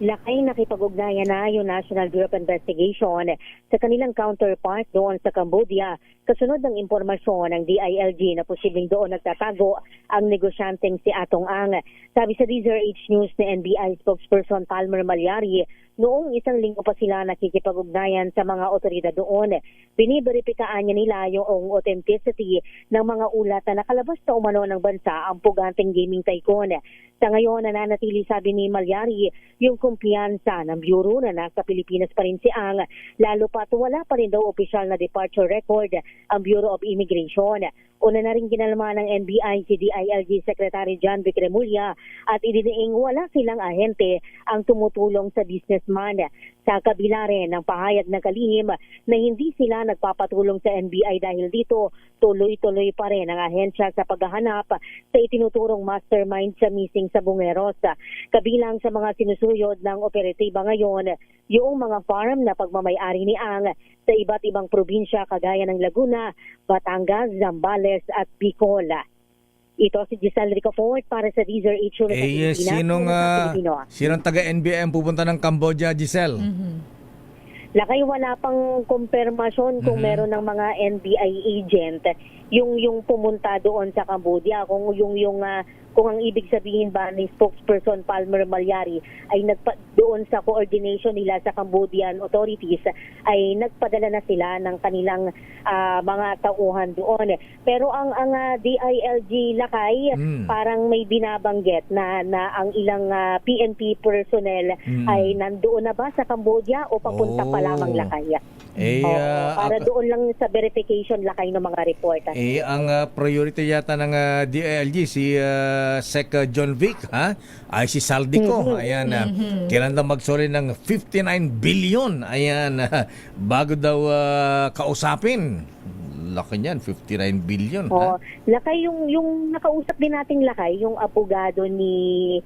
Lakay nakipag-ugnayan na yung National Bureau of Investigation sa kanilang counterpart doon sa Cambodia kasunod ng impormasyon ng DILG na posibleng doon nagtatago ang negosyanteng si Atong Ang. Sabi sa DZRH News ni NBI spokesperson Palmer Malyari, noong isang linggo pa sila nakikipag-ugnayan sa mga otoridad doon. Biniberipikahan niya nila yung authenticity ng mga ulat na nakalabas na umano ng bansa ang puganteng gaming tycoon. Sa ngayon, nananatili, sabi ni Malyari, yung kumpiyansa ng Bureau na nasa Pilipinas pa rin si Ang, lalo pat wala pa rin daw opisyal na departure record ang Bureau of Immigration. Una na rin ginalma ng NBI si DILG Secretary John Vic Remulla at idiniing wala silang ahente ang tumutulong sa businessman. Sa kabila rin ng pahayag ng kalihim na hindi sila nagpapatulong sa NBI dahil dito, tuloy-tuloy pa rin ang ahensya sa paghahanap sa itinuturong mastermind sa missing sa Bungeros. Kabilang sa mga sinusuyod ng operatiba ngayon, yung mga farm na pagmamayari ni Ang sa iba't ibang probinsya kagaya ng Laguna, Batangas, Zambales at Bicol. Ito si Giselle Ricafort para sa DZRH News sa Pilipinas. Sinong taga-NBI ang pupunta ng Cambodia, Giselle? Lakay wala pang kumpirmasyon kung meron ng mga NBI agent yung pumunta doon sa Cambodia, kung ang ibig sabihin ba ni spokesperson Palmer Malyari ay doon sa coordination nila sa Cambodian authorities ay nagpadala na sila ng kanilang mga tauhan doon. Pero ang DILG Lakay parang may binabanggit na ang ilang PNP personnel ay nandoon na ba sa Cambodia o papunta pa lamang Lakay. Para doon lang sa verification Lakay ng mga report. Ang priority yata ng DILG si Sec John Vic ay si Saldico. Ayan, kailan daw magsoli ng 59 billion. Ayan, bago daw kausapin. Laki niyan, 59 billion. Lakay yung nakausap din nating Lakay, yung abogado ni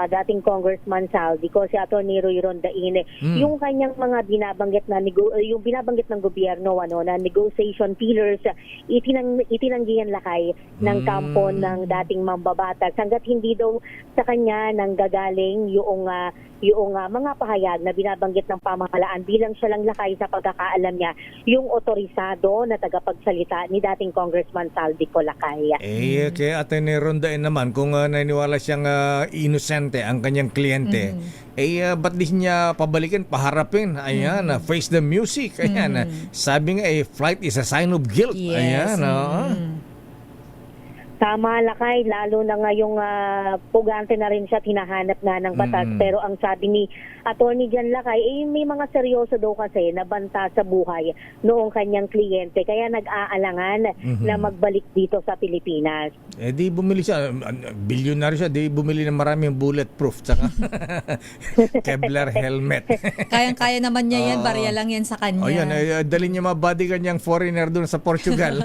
dating Congressman Saldico, si Atty. Roy Rondain, yung kanyang mga binabanggit na yung binabanggit ng gobyerno na negotiation pillars, itinanggihan Lakay ng kampo ng dating mambabatas hangga't hindi daw sa kanya nang gagaling yung mga pahayag na binabanggit ng pamahalaan bilang siya lang Lakay sa pagkakaalam niya yung otorisado na tagapagsalita ni dating Congressman Saldico Lakay. Kaya Atty. Rondain naman, kung naniniwala siyang inosente ang kanyang kliyente, ba't di niya pabalikin, paharapin? Ayan, face the music. Ayan, sabi nga, flight is a sign of guilt. Yes. Ayan, Tama Lakay, lalo na ngayong pugante na rin siya, hinahanap na ng batas. Pero ang sabi ni Attorney Jan Lakay, may mga seryoso daw kasi na banta sa buhay noong kanyang kliyente. Kaya nag-aalangan na magbalik dito sa Pilipinas. Di bumili siya, bilyonaryo siya, di bumili ng maraming bulletproof tsaka Kevlar helmet. Kayang-kaya naman niya yan, barya lang yan sa kanya. Yan, dalhin niya mga bodyguard niyang foreigner doon sa Portugal.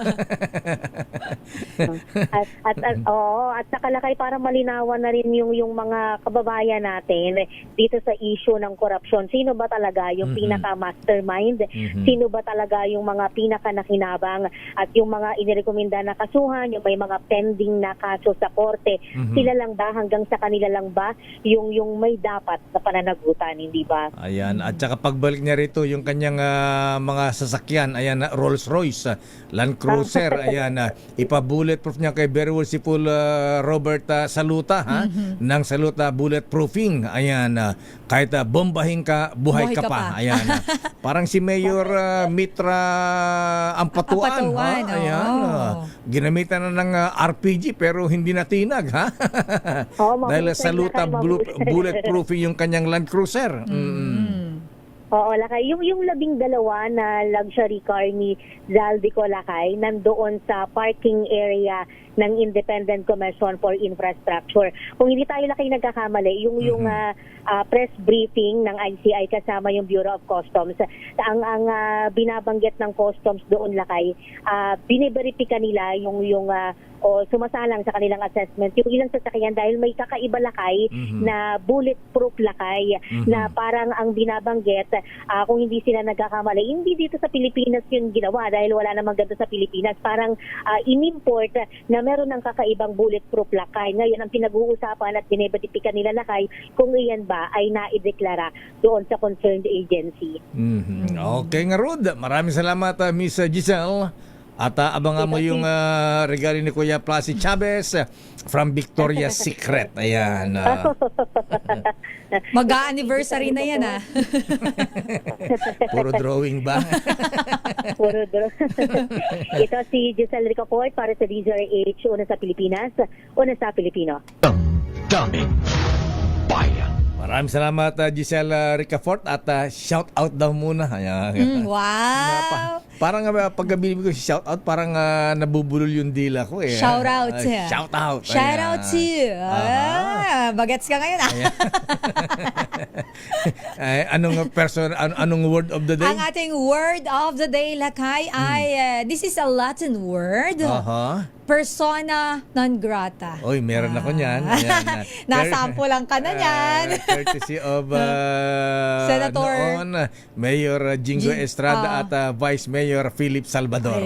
At saka Lakay, para malinawan na rin yung mga kababayan natin dito sa issue ng korupsyon. Sino ba talaga yung pinaka-mastermind? Sino ba talaga yung mga pinaka-nakinabang? At yung mga inirekomenda na kasuhan, yung may mga pending na kaso sa korte, sila lang ba, hanggang sa kanila lang ba yung may dapat na pananagutan, hindi ba? Ayan, at saka pagbalik niya rito yung kanyang mga sasakyan, ayan, Rolls Royce, Land Cruiser, ayan, ipa-bulletproof niya kay very worshipful Robert Saluta ng Saluta Bulletproofing. Ayan, kahit bombahin ka, buhay ka pa. Ayan, parang si Mayor Mitra Ampatuan. Ayan, ginamitan na ng RPG pero hindi natinag. Dahil Saluta Bulletproofing yung kanyang Land Cruiser. Oo, Lakay. Yung 12 na luxury car ni Saldico Lakay nandoon sa parking area ng Independent Commission for Infrastructure. Kung hindi tayo Lakay nagkakamali, yung press briefing ng ICI kasama yung Bureau of Customs, ang binabanggit ng Customs doon Lakay, biniberipika nila yung o sumasalang sa kanilang assessment yung ilang sasakyan dahil may kakaiba lakay na bulletproof lakay na parang ang binabanggit kung hindi sila nagkakamali, hindi dito sa Pilipinas yung ginawa dahil wala namang ganito sa Pilipinas. Parang in-import na meron ng kakaibang bulletproof lakay. Ngayon, ang pinag-uusapan at binibatipikan nila lakay kung iyan ba ay naideklara doon sa concerned agency. Okay nga, Rod. Maraming salamat, Miss Giselle. At abangan mo yung regalo ni Kuya Placi Chavez from Victoria's Secret. Ayan. Mag-a-anniversary na yan, ah. Puro drawing ba? Puro drawing. Ito si Giselle Ricafort para sa DZRH, una sa Pilipinas, una sa Pilipino. Damdamin Bayan. Maraming salamat, Giselle Ricafort. At shout out daw muna. Ayan. Wow! Parang pagkabili ko si shout out, parang nabubulol yung dila ko eh. Shout out. Shout out. Shout out to you. Bagets ka ngayon, ah. Ay, anong word of the day? Ang ating word of the day, Lakay, ay this is a Latin word. Persona non grata. Oy, meron ako niyan. Ayan. Nasampulan ka na niyan. Courtesy of Senator noon, Mayor Jingo Estrada at Vice Mayor Philip Salvador.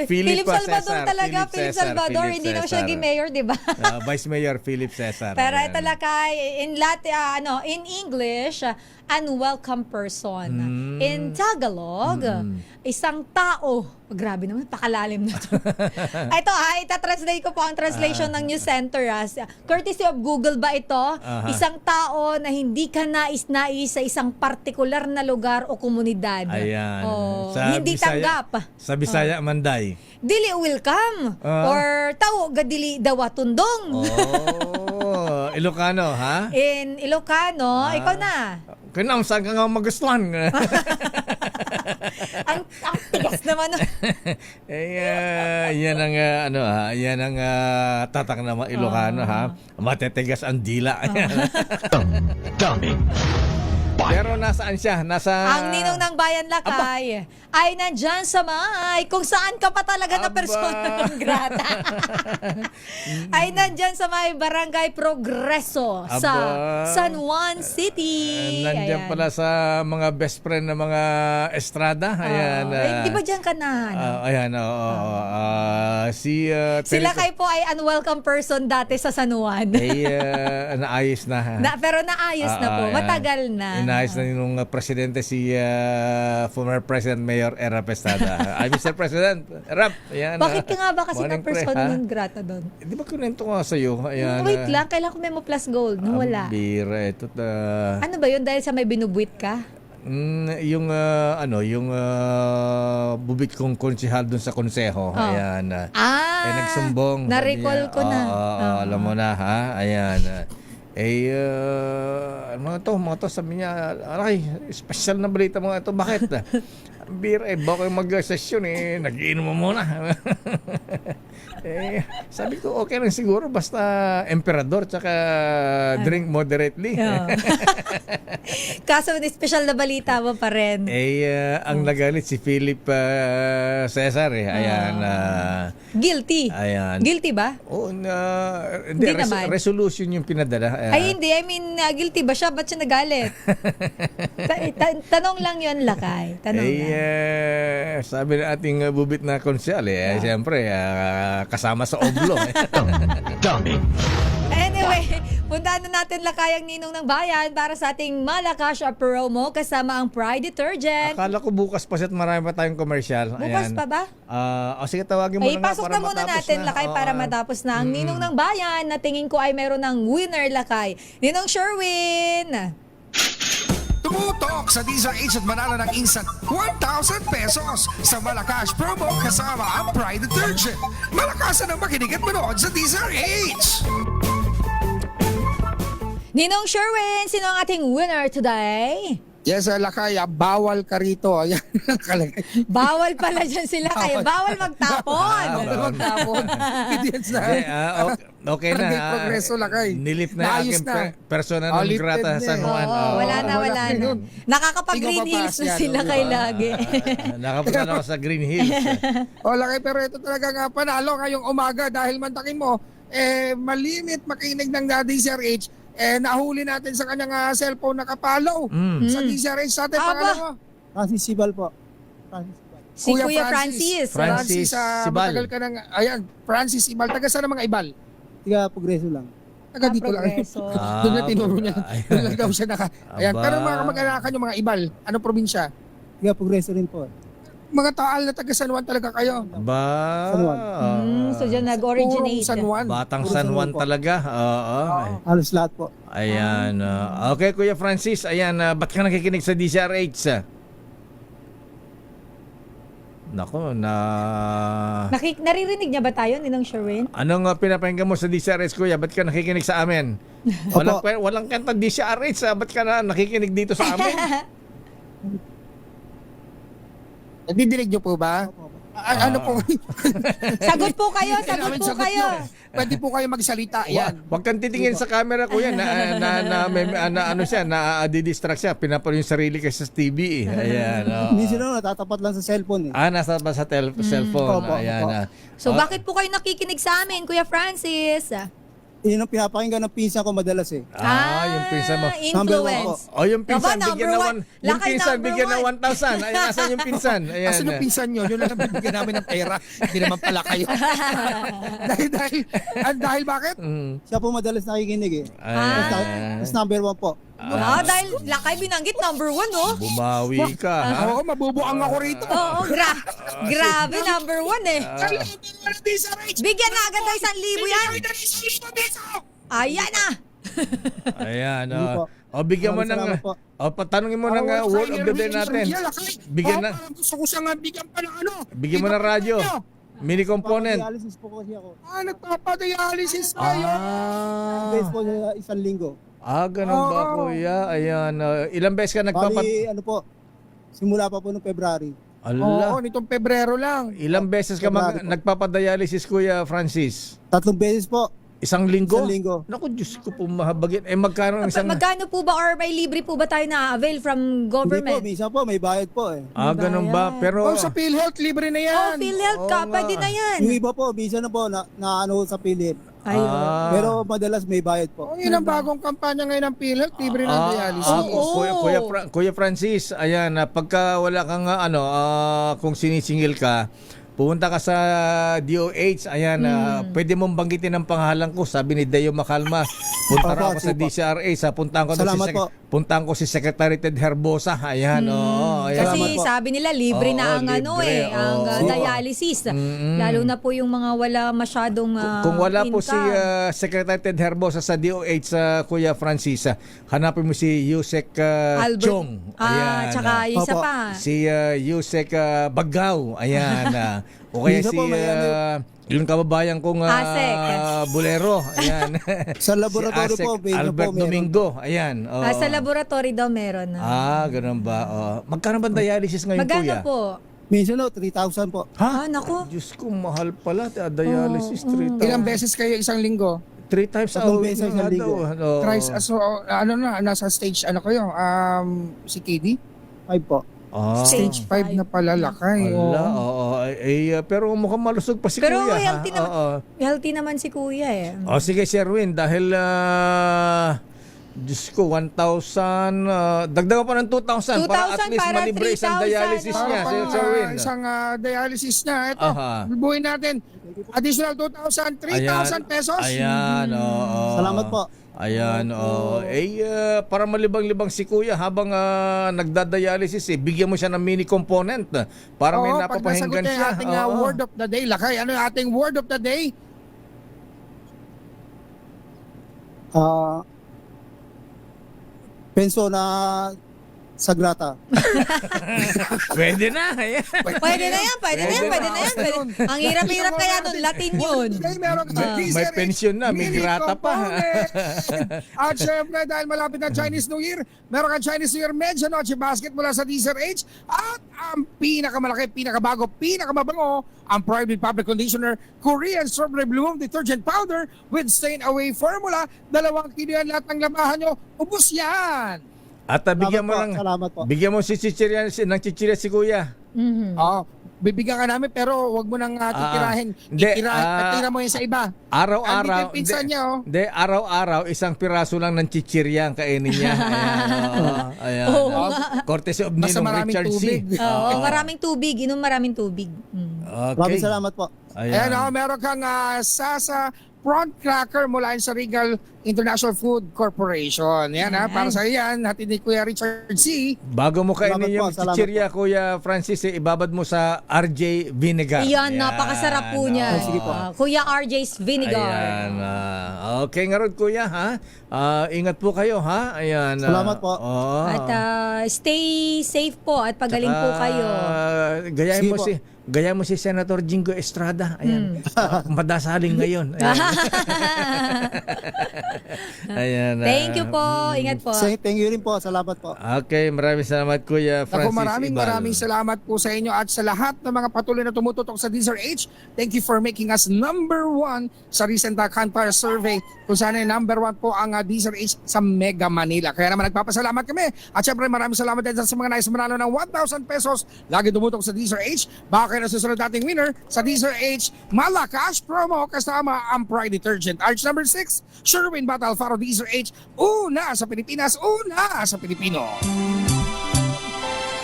Philip Salvador Cesar, talaga. Philip Salvador. Hindi naman siya naging mayor, di ba? Vice Mayor Philip Cesar. Pero ito, Lakay, in in English, unwelcome person. In Tagalog, isang tao. Grabe naman, pakalalim na to. Ito itatranslate ko po ang translation ng News Center. Courtesy of Google ba ito? Isang tao na hindi ka nais-nais sa isang partikular na lugar o komunidad. Ayan. Hindi tanggap. Sa Bisaya, Manday. Dili welcome. Or tao gadili dawatundong. Ilocano, ha? In Ilocano, ikaw na. Kaya saan ka nga magustuhan? ang tigas naman. Yan ang yan ang tatak na mga Ilocano, ha. Matetigas ang dila. Damdamin Bayan. Pero nasaan siya? Ang ninong ng bayan, Lakay, ay nandyan sa kung saan ka pa talaga na persona ng grata. Ay nandyan sa may Barangay Progreso sa San Juan City. Nandyan pala sa mga best friend na mga Estrada. Ayan. Di ba dyan ka na? Ayan, Sila kayo po ay unwelcome person dati sa San Juan. Naayos na. Pero naayos na po. Matagal na. Inayos na nung presidente si former President Mayor Erap Estrada. Mr. President, Erap. Ayan. Bakit ka nga ba kasi na persona non grata doon? Di ba kunento ko nga sa'yo? Ayan. Wait lang, kailangan ko Memo Plus Gold. Wala. Bira. Ito ano ba yun? Dahil sa may binubuit ka? Yung bubik kong konsehal dun sa konseho. Ayan. Nagsumbong. Na-recall ko na. Alam mo na, ha? Ayan. Mga to, sabi niya, alay, special na balita mga ito. Bakit? Beer, baka mag-session, nag-iinom mo muna. Sabi ko, okay lang siguro, basta emperador, tsaka drink moderately. Kaso, special na balita mo pa rin. Ang nagalit si Philip Cesar, Ayan. Guilty. Ayan. Guilty ba? Hindi naman. Resolution yung pinadala. Ay, hindi. I mean, guilty ba siya? Ba't siya nagalit? Tanong lang yun, Lakay. Tanong lang. Sabi na ating bubit na konsyal, siyempre, kasama sa oblo. Damdamin. Anyway, puntaan na natin, Lakay, ang ninong ng bayan para sa ating Malakas promo kasama ang Pride Detergent. Akala ko bukas pa at marami pa tayong commercial. Bukas pa ba? Sige, tawagin mo na pasok na muna natin, Lakay, para matapos na. Ang ninong ng bayan na tingin ko ay meron ng winner, Lakay. Ninong Sherwin! Tumutok sa DZRH at manalo ng instant 1,000 pesos sa Malakas promo kasama ang Pride Detergent. Malakasan ang makinig at manood sa DZRH! Ninong Sherwin, sino ang ating winner today? Yes, Lakay, bawal ka rito. Ayan, nakalagay. Bawal pala dyan sila kayo. Bawal magtapon. Bawal magtapon. Yan sa Okay na. Barangay Progreso, Lakay. Nilip na Naayos aking na. persona non Lifted grata na San eh. Juan. Oo, wala na. yun. Nakakapag-Green Ikaw Hills na papas yan, sila di kay ba? lagi. Nakapunta na ako sa Green Hills. Lakay, pero ito talaga nga panalo ngayong umaga dahil mantakin mo, malimit makinig ng DZRH. Nahuli natin sa kanyang cellphone nakapalo sa DZRH sa atin. Pangalan mo? Francis Sibal po. Si Kuya Francis. Francis Sibal. Matagal ka ng, ayan, Francis Ibal. Taga saan ang mga Ibal? Tiga Progreso lang. Taga dito lang. Progreso. Doon na tinuro niya. Doon lang daw siya Ayan, Aba. pero mga kamag-anakan yung mga Ibal. Anong probinsya? Tiga Progreso rin po. Mga taal na taga San Juan talaga kayo. Ba? San Juan. So dyan nag-originate. Purong San Juan. Batang San Juan talaga. Oo. Halos lahat po. Ayan. Okay, Kuya Francis. Ayan, ba't ka nakikinig sa DZRH? Nako, Naririnig niya ba tayo, Ninong Sherwin? Anong pinapakinggan mo sa DZRH, Kuya? Ba't ka nakikinig sa amin? Walang kanta DZRH. Ba't ka na nakikinig dito sa amin? Nadidinig niyo po ba? Ano po? Sagot po kayo, sagot po kayo. Pwede po kayo magsalita. Ayan. Huwag kang titingin sa camera, Kuya, ano siya, na-distract siya. Pinapalo yung sarili kasi sa TV. Ayan. Minsan na natatapat lang sa cellphone Nasa ba sa cellphone? Opo, Ayan. So bakit po kayo nakikinig sa amin, Kuya Francis? Yun ang pinapakinggan ng pinsan ko madalas eh. Yung pinsan mo. Influence. Yung pinsan, Aba, bigyan number one. yung Lakay pinsan, number bigyan ng one. 1,000. Ayan, asan yung pinsan? Ayan. Asan yung pinsan nyo? Yun lang bibigyan namin ng pera. Hindi naman pala kayo. dahil bakit? Siya po madalas nakikinig eh. Mas number 1 po. Dahil Lakay binanggit number 1, oh. Bumawi ka, ha? Oo, mabubuang ako rito. Oo, grabe, number 1 eh. Bigyan na agad tayo 1,000 yan. Ayan na. Ayan. Hindi po. Bigyan mo ng... Salamat po. Tanungin mo ng word of the day natin. Bigyan na. Gusto ko siyang bigyan pa ng ano. Bigyan mo ng radyo. Mini component. Dialysis po kasi ako. Nagpapadialysis kayo. Base po sa isang linggo. Ganun ba, Kuya? Ayan. Ilang beses ka Bali, ano po, simula pa po noong February. Ala. Nitong Pebrero lang. Ilang beses ka nagpapadialysis, Kuya Francis? 3 beses po. Isang linggo? Isang linggo. Naku, Diyos ko po mahabagin. Magkano ang isang... Magkano po ba or may libre po ba tayo na-avail from Hindi government? po, minsan po, may bayad po eh. Ganun ba? Pero... Sa PhilHealth, libre na yan. PhilHealth ka, pwede na yan. Yung iba po, minsan na po, na ano sa pilit. Ayun. Pero madalas may bayad po. Yun ang bagong kampanya ngayon ng PhilHealth, libre ng dialysis. Kuya Francis, ayan, pagka wala kang kung sinisingil ka, pumunta ka sa DOH, ayan, pwede mong banggitin ang pangalan ko, sabi ni Deo Macalma. Punta raw ako sa DCRA, puntahan ko si Secretary Ted Herbosa. Ayan, Kasi sabi nila libre na ang ang dialysis. Lalo na po yung mga wala masyadong kung wala po income. si Secretary Ted Herbosa sa DOH, Kuya Francis, hanapin mo si Yusek Albert. Chong. Ayan. Tsaka isa pa. Si Yusek Bagaw. Ayan. O kaya si yung kababayan kong Bulero. Ayan. Sa laboratory si po, Albert Domingo. Ayan. Sa laboratory daw meron na. Ganun ba? Magkano ba dialysis ngayon, Magkano Kuya? po? Minsan 3,000 po. Naku. Diyos ko, mahal pala. Dialysis, 3,000. Ilang beses kayo isang linggo? 3 times a 3 week. beses isang linggo. Nasa stage, kayo? Si KD? 5 po. Stage 5 na pala, Lakay. Pero mukhang malusog pa si Pero Kuya. healthy naman si Kuya eh. Sige, Sherwin, dahil Diyos ko, 1,000, dagdagan pa ng 2,000 para at least para malibre isang 3,000, dialysis niya, Sherwin. Isang dialysis niya. Ito, bubuhin natin. Additional 2,000, 3,000 pesos. Ayan, Salamat po. Ayan, para malibang-libang si Kuya habang nagdadialysis, bigyan mo siya ng mini component para may napapahinggan siya. Pag nasagot yung ating word of the day, Lakay, ano yung ating word of the day? Penso na Sagrata. Pwede na. Ayan. Pwede na yan. Ang hirap-hirap kaya nun, Latin yun. Meron ka May pensyon na, may grata pa. At syempre, dahil malapit na Chinese New Year, meron ka Chinese New Year Medja Noche Basket mula sa DZRH. At ang pinakamalaki, pinakabago, pinakamabango, ang Private Public Conditioner Korean Strawberry Bloom Detergent Powder with Stain Away Formula. 2 kilo yan, lahat ng lamahan nyo. Ubus yan! At bigyan mo ng Salamat po. bigyan mo si chichirya ng chichirya si Kuya. Oo. Bibigyan ka namin pero wag mo nang titirahin. Hindi, Titira mo yan sa iba. Araw-araw. Andito yung pinsan niya, oh. Hindi, araw-araw isang piraso lang ng chichirya ang kainin niya. Ayan. Oo Courtesy of Basta Ninong maraming Richard tubig. C. Oo, maraming tubig. Inom maraming tubig. Okay. Maraming salamat po. Ayan, meron kang Sasa Prawn Cracker mula sa Regal International Food Corporation. Yan para sa yan, natin ni Kuya Richard C. Bago mo kainin Salamat yung po, salamat chichirya, Kuya Francis, ibabad mo sa RJ Vinegar. Iyan, napakasarap po niya. Sige po. Kuya RJ's Vinegar. Ayan. Okay nga ron, Kuya, ha? Ingat po kayo, ha? Ayan. Salamat po. At stay safe po at pagaling po kayo. Gaya mo si Senator Jingo Estrada. Ayan. Madasaling ngayon. Ayan. Thank you po. Ingat po. Thank you rin po. Salamat po. Okay, maraming salamat, Kuya Francis Maraming salamat po sa inyo at sa lahat ng mga patuloy na tumututok sa DZRH. Thank you for making us number 1 sa recent Kantar survey kung saan ay number 1 po ang DZRH sa Mega Manila. Kaya naman nagpapasalamat kami. At syempre maraming salamat din sa mga nais manalo ng 1,000 pesos. Lagi tumutok sa DZRH. Baka kayo na susunod nating winner sa DZRH Malacash promo kasama ang Pride Detergent. Arch number 6, Sherwin Battle Faro DZRH. Una sa Pilipinas, una sa Pilipino.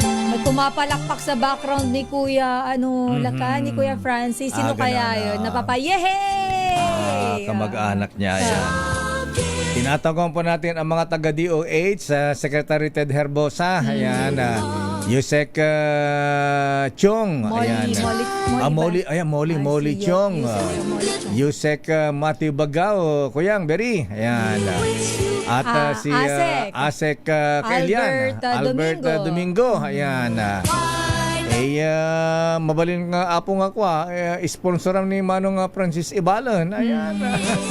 May pumapalakpak sa background ni Kuya Laka, ni Kuya Francis. Sino kaya yun? Napapayehey! Kamag-anak niya. Ayan. Tinatawag po natin ang mga taga-DOH, Secretary Ted Herbosa, ayan, Yusek Chong, ayan, Molly Chong, Yusek Matthew Bagao, Kuyang Beri, ayan, at si Asek Kailian, Albert Domingo, ayan, mabalin nga apong ako sponsoran ni Manong Francis Ibalon. Ayan.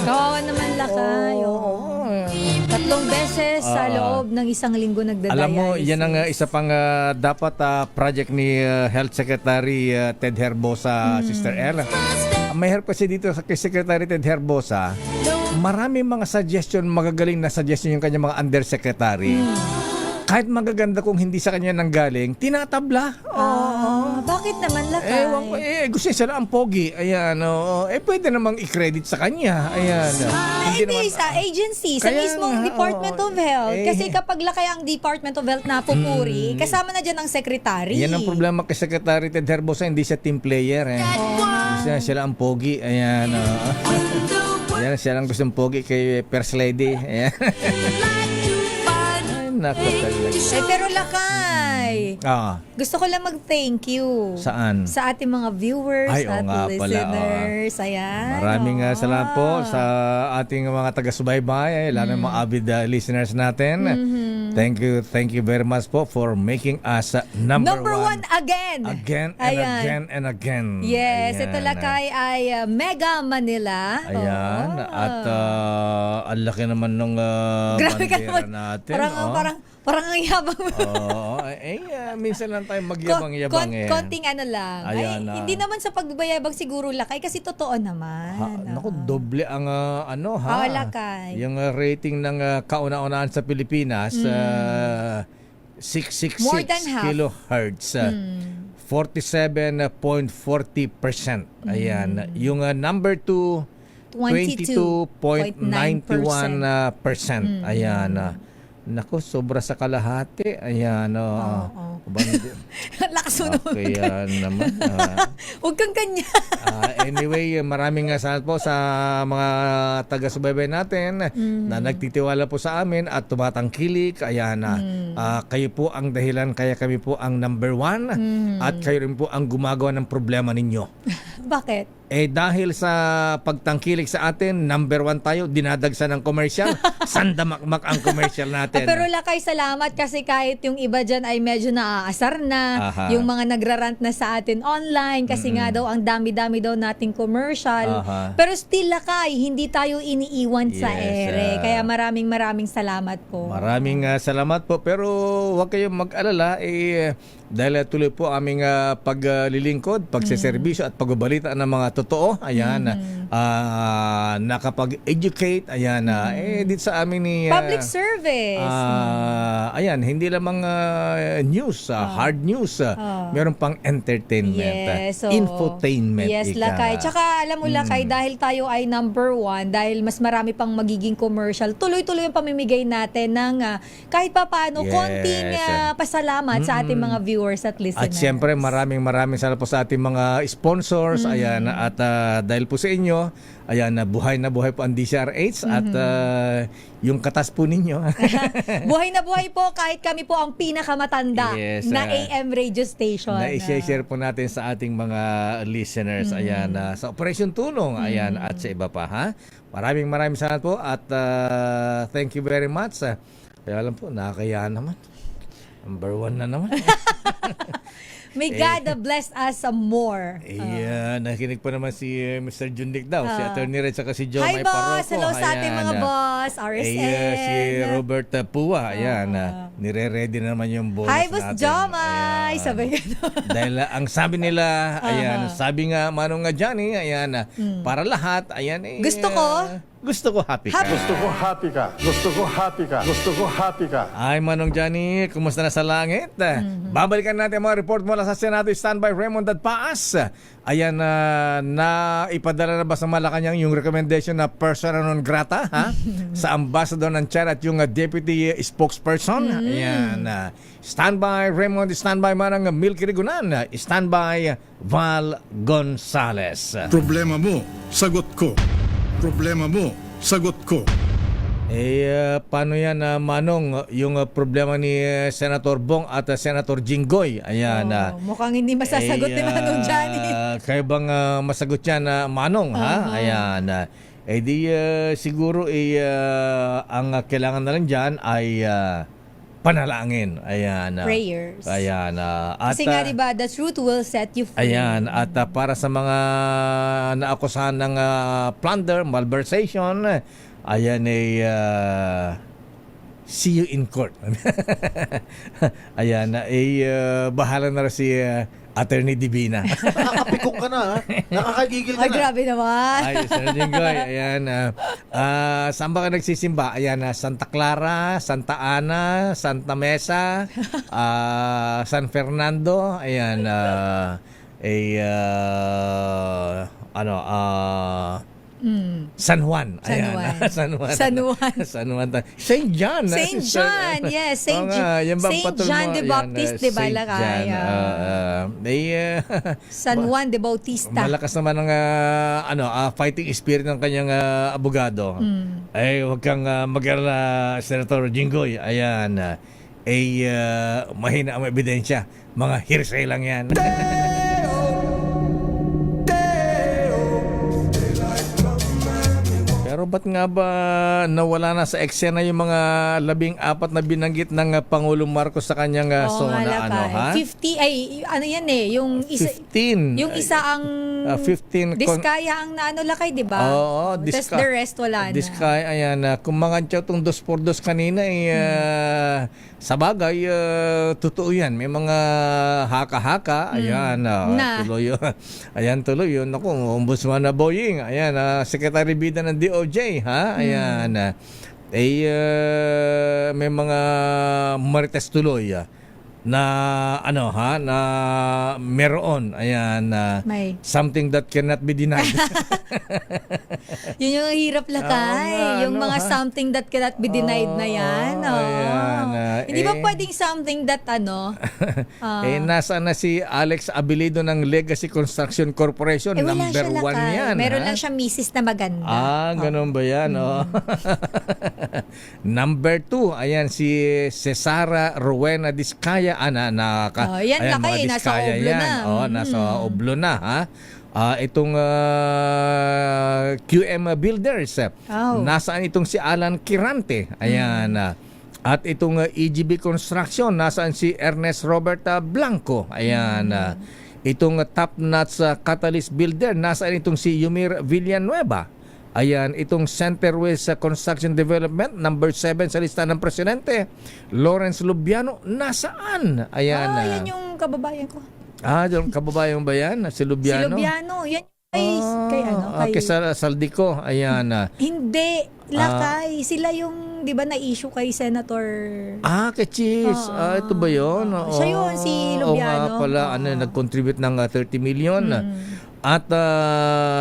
Kawawa naman Lakay. Tatlong beses sa loob ng isang linggo nagdadialysis. Alam mo, yan ang isa pang dapat project ni Health Secretary Ted Herbosa, Sister Ella. May help kasi dito kay Secretary Ted Herbosa. Marami mga suggestion, magagaling na suggestion yung kanyang mga undersecretary. Kahit magaganda kung hindi sa kanya nanggaling, tinatabla. Bakit naman Lakay? Ewan ko, gusto niya sila ang pogi. Ayan, pwede namang i-credit sa kanya. Ayan. Hindi sa agency, sa mismong Department of Health. Kasi kapag Lakay ang Department of Health na pupuri, kasama na dyan ang secretary. Yan ang problema kay Secretary Ted Herbosa, hindi siya team player. Gusto sila ang pogi. Ayan. Ayan, siya lang gustong pogi kay First Lady. Ayan. Pero Lakay, gusto ko lang mag-thank you. Saan? Sa ating mga viewers at listeners. Ayan. Maraming salamat po sa ating mga taga-subaybay, lalo ng mga avid listeners natin. Thank you very much po for making us number one again. Again. Yes, ito Lakay ay Mega Manila. Ayan. At ang laki naman nung bandera natin. Parang ang yabang mo. Minsan lang tayo magyabang-yabang. Konting lang. Hindi naman sa pagbayabang siguro Lakay kasi totoo naman. Naku, doble ang Lakay. Yung rating ng kauna-unaan sa Pilipinas, 666 kilohertz. 47.40%. Ayan. Yung number 2, 22.91%. Ayan. Naku, sobra sa kalahati. Ayan. Lakas mo naman. Kaya naman. Huwag kang kanya. Anyway, maraming salamat po sa mga taga-subaybay natin na nagtitiwala po sa amin at tumatangkilik. Ayan. Kayo po ang dahilan, kaya kami po ang number 1 at kayo rin po ang gumagawa ng problema ninyo. Bakit? dahil sa pagtangkilik sa atin, number 1 tayo, dinadagsa ng commercial. Sandamakmak ang commercial natin. Pero Lakay, salamat kasi kahit yung iba dyan ay medyo naaasar na, Aha. yung mga nagrarant na sa atin online kasi nga daw ang dami-dami daw nating commercial. Aha. Pero still Lakay, hindi tayo iniiwan sa Yes, ere. Kaya maraming salamat po. Maraming salamat po. Pero huwag kayong mag-alala. Dahil tuloy po aming paglilingkod, pagseserbisyo at pagbabalita ng mga totoo. Ayan. Nakapag-educate. Ayan. Dito sa amin ni... Public service. Ayan. Hindi lamang news, hard news. Meron pang entertainment. Yes, so, infotainment. Yes, ika. Lakay. Tsaka alam mo Lakay, dahil tayo ay number 1, dahil mas marami pang magiging commercial, tuloy-tuloy ang pamimigay natin ng kahit pa paano, Yes. konting pasalamat sa ating mga viewers at listeners. At syempre maraming salamat po sa ating mga sponsors. Ayan, at dahil po sa inyo, ayan, na buhay po ang DCRH at yung katas po ninyo. Buhay na buhay po kahit kami po ang pinakamatanda Yes, na AM radio station. Na i-share po natin sa ating mga listeners. Ayan, sa Operation Tulong, ayan, at sa iba pa, ha? Maraming salamat po at thank you very much. Kaya alam po, nakakaya naman. Number 1 na naman. May God bless us some more. Nakikinig po naman si Mr. Jundik daw, si Attorney Red, saka si Joe Hi May boss! Parroco. Hello sa ating mga boss, RSN. Si Robert Pua, ayan, nire-ready na naman yung bonus Hi boss natin. Jomay! Sabay ka Dahil ang sabi nila, ayan, sabi nga Manong nga Johnny, ayan, para lahat, ayan, Gusto ko happy ka. Gusto ko happy ka. Gusto ko happy ka. Gusto ko happy ka. Ay, Manong Johnny, kumusta na sa langit? Babalikan natin ang mga report mula sa Senado. Standby Raymond Dadpaas. Ayan, na ipadala na ba sa Malacanang yung recommendation na persona non grata sa ambassador ng China at yung deputy spokesperson? Ayan, standby Raymond, standby Manang Milky Rigunan, standby Val Gonzales. Problema mo, sagot ko. Problema mo, sagot ko. Paano yan, Manong, yung problema ni Senator Bong at Senator Jinggoy? Ayan. Mukhang hindi masasagot ni Manong Johnny. Kaya bang masagot yan, Manong, ha? Ayan. Siguro, ang kailangan na lang dyan ay panalangin. Ayan. Prayers. Ayan. Kasi nga diba, the truth will set you free. Ayan. At para sa mga naakusahan ng plunder, malversation, ayan see you in court. Ayan. Bahala na rin si Attorney Divina. Nakakapikong ka na, ha? Nakakagigil ka na. Grabe naman. Ay, Sir Jinggoy, ayan. Saan ba ka nagsisimba? Ayan, Santa Clara, Santa Ana, Santa Mesa, San Fernando, ayan, San Juan. Ayan. San Juan. St. John. St. John, yes. St. John the Baptist, di ba, Lakay? San Juan de Bautista. Malakas naman ang fighting spirit ng kanyang abogado. Huwag kang mag-alala, Senator Jinggoy. Ayan. Mahina ang ebidensya. Mga hearsay lang yan. Pero ba't nga ba nawala na sa eksena yung mga 14 na binanggit ng Pangulong Marcos sa kanyang zona? 50, yan yung isa, 15. yung isa ang 15 Diskaya ang Lakay, di ba? Oo, Tapos the rest wala na. Diskaya, ayan. Kung mga itong 2x2 kanina, sa bagay, totoo yan. May mga haka-haka. Ayan, tuloy yun. Ayan, tuloy yun. Naku, Ombudsman na Boying. Ayan, Secretary Bida ng DOJ. Ha? Ayan. May mga marites tuloy. Na na meron, ayan, something that cannot be denied. Yun yung hirap, Lakay, yung mga something that cannot be denied na yan. Ayan, hindi ba pwedeng something that nasaan na si Alex Abilido ng Legacy Construction Corporation? Number 1 yan. Meron lang siya misis na maganda. Ganun ba yan? Number 2, ayan, si Cesara Rowena Diskaya. Yan, Lakay, nasa Oblo na. Nasa Oblo na, ha? Itong QM Builders. Oh. Nasaan itong si Alan Kirante? Ayan. At itong EGB Construction, nasaan si Ernest Robert Blanco? Ayan. Itong Top Nuts Catalyst Builder, nasaan itong si Yumir Villanueva? Ayan, itong Centerwest Construction Development, number 7 sa lista ng presidente. Lawrence Lubiano, nasaan? Ayan. Yan yung kababayan ko. Yung kababayan ba yan? Si Lubiano? Si Lubiano. Yan kay ano? Kay Saldico. Ayan. Hindi. Lakay. Sila yung, di ba, na-issue kay Senator... Kay Cheese. Ito ba yun? Siya yun, si Lubiano. Pala, nag-contribute ng 30 million. At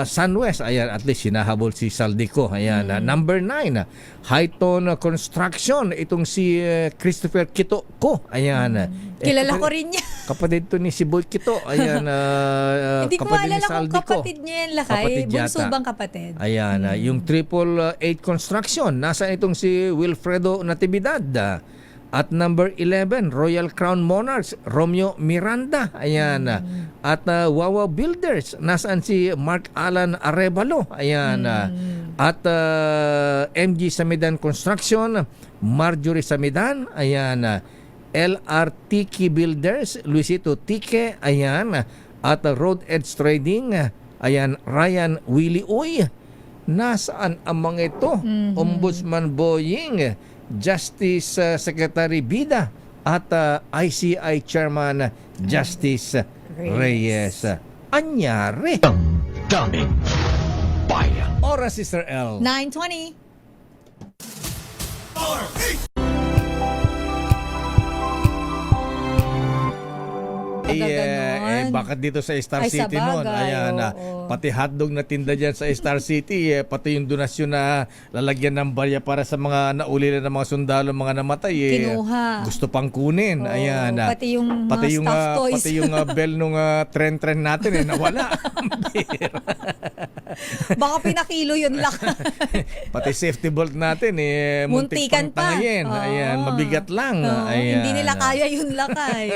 Sunwest, ayan, at least sinahabol si Saldico. Ayan, number 9, Highton Construction, itong si Christopher Kito ko. Ayan. Kilala ko rin niya. Kapatid to ni si Boy Kito. Ayan, hindi ko kapatid ni maalala kung Saldico. kapatid niya yan, Lakay. Kapatid Bunso yata. bang kapatid? Ayan, yung 888 Construction, nasa itong si Wilfredo Natividad. At number 11, Royal Crown Monarchs, Romeo Miranda. Ayan. At Wawa Builders, nasaan si Mark Alan Arevalo. Ayan. At MG Samidan Construction, Marjorie Samidan. Ayan. LRTK Builders, Luisito Tique. Ayan. At Road Edge Trading, ayan, Ryan Willie Uy. Nasaan ang mga ito? Ombudsman Boying, Justice Secretary Bida, at ICI Chairman Justice Reyes. Anyari. Daming bayan. Oras, Sister L. 9:20. Bakit dito sa Star Ay, City sa noon? bagay, Ayan, oo. pati hotdog na tinda dyan sa Star City, pati yung donasyon na lalagyan ng barya para sa mga naulila ng mga sundalo, mga namatay, Kinuha. gusto pang kunin. Oo, Ayan. pati yung mga stuffed toys. Pati yung bell nung tren natin, nawala. Baka pinakilo yun, Lakay. Pati safety bolt natin, muntik Muntikan pang pa. tangayin. Ayan, mabigat lang. Ayan. Hindi nila kaya yun, Lakay.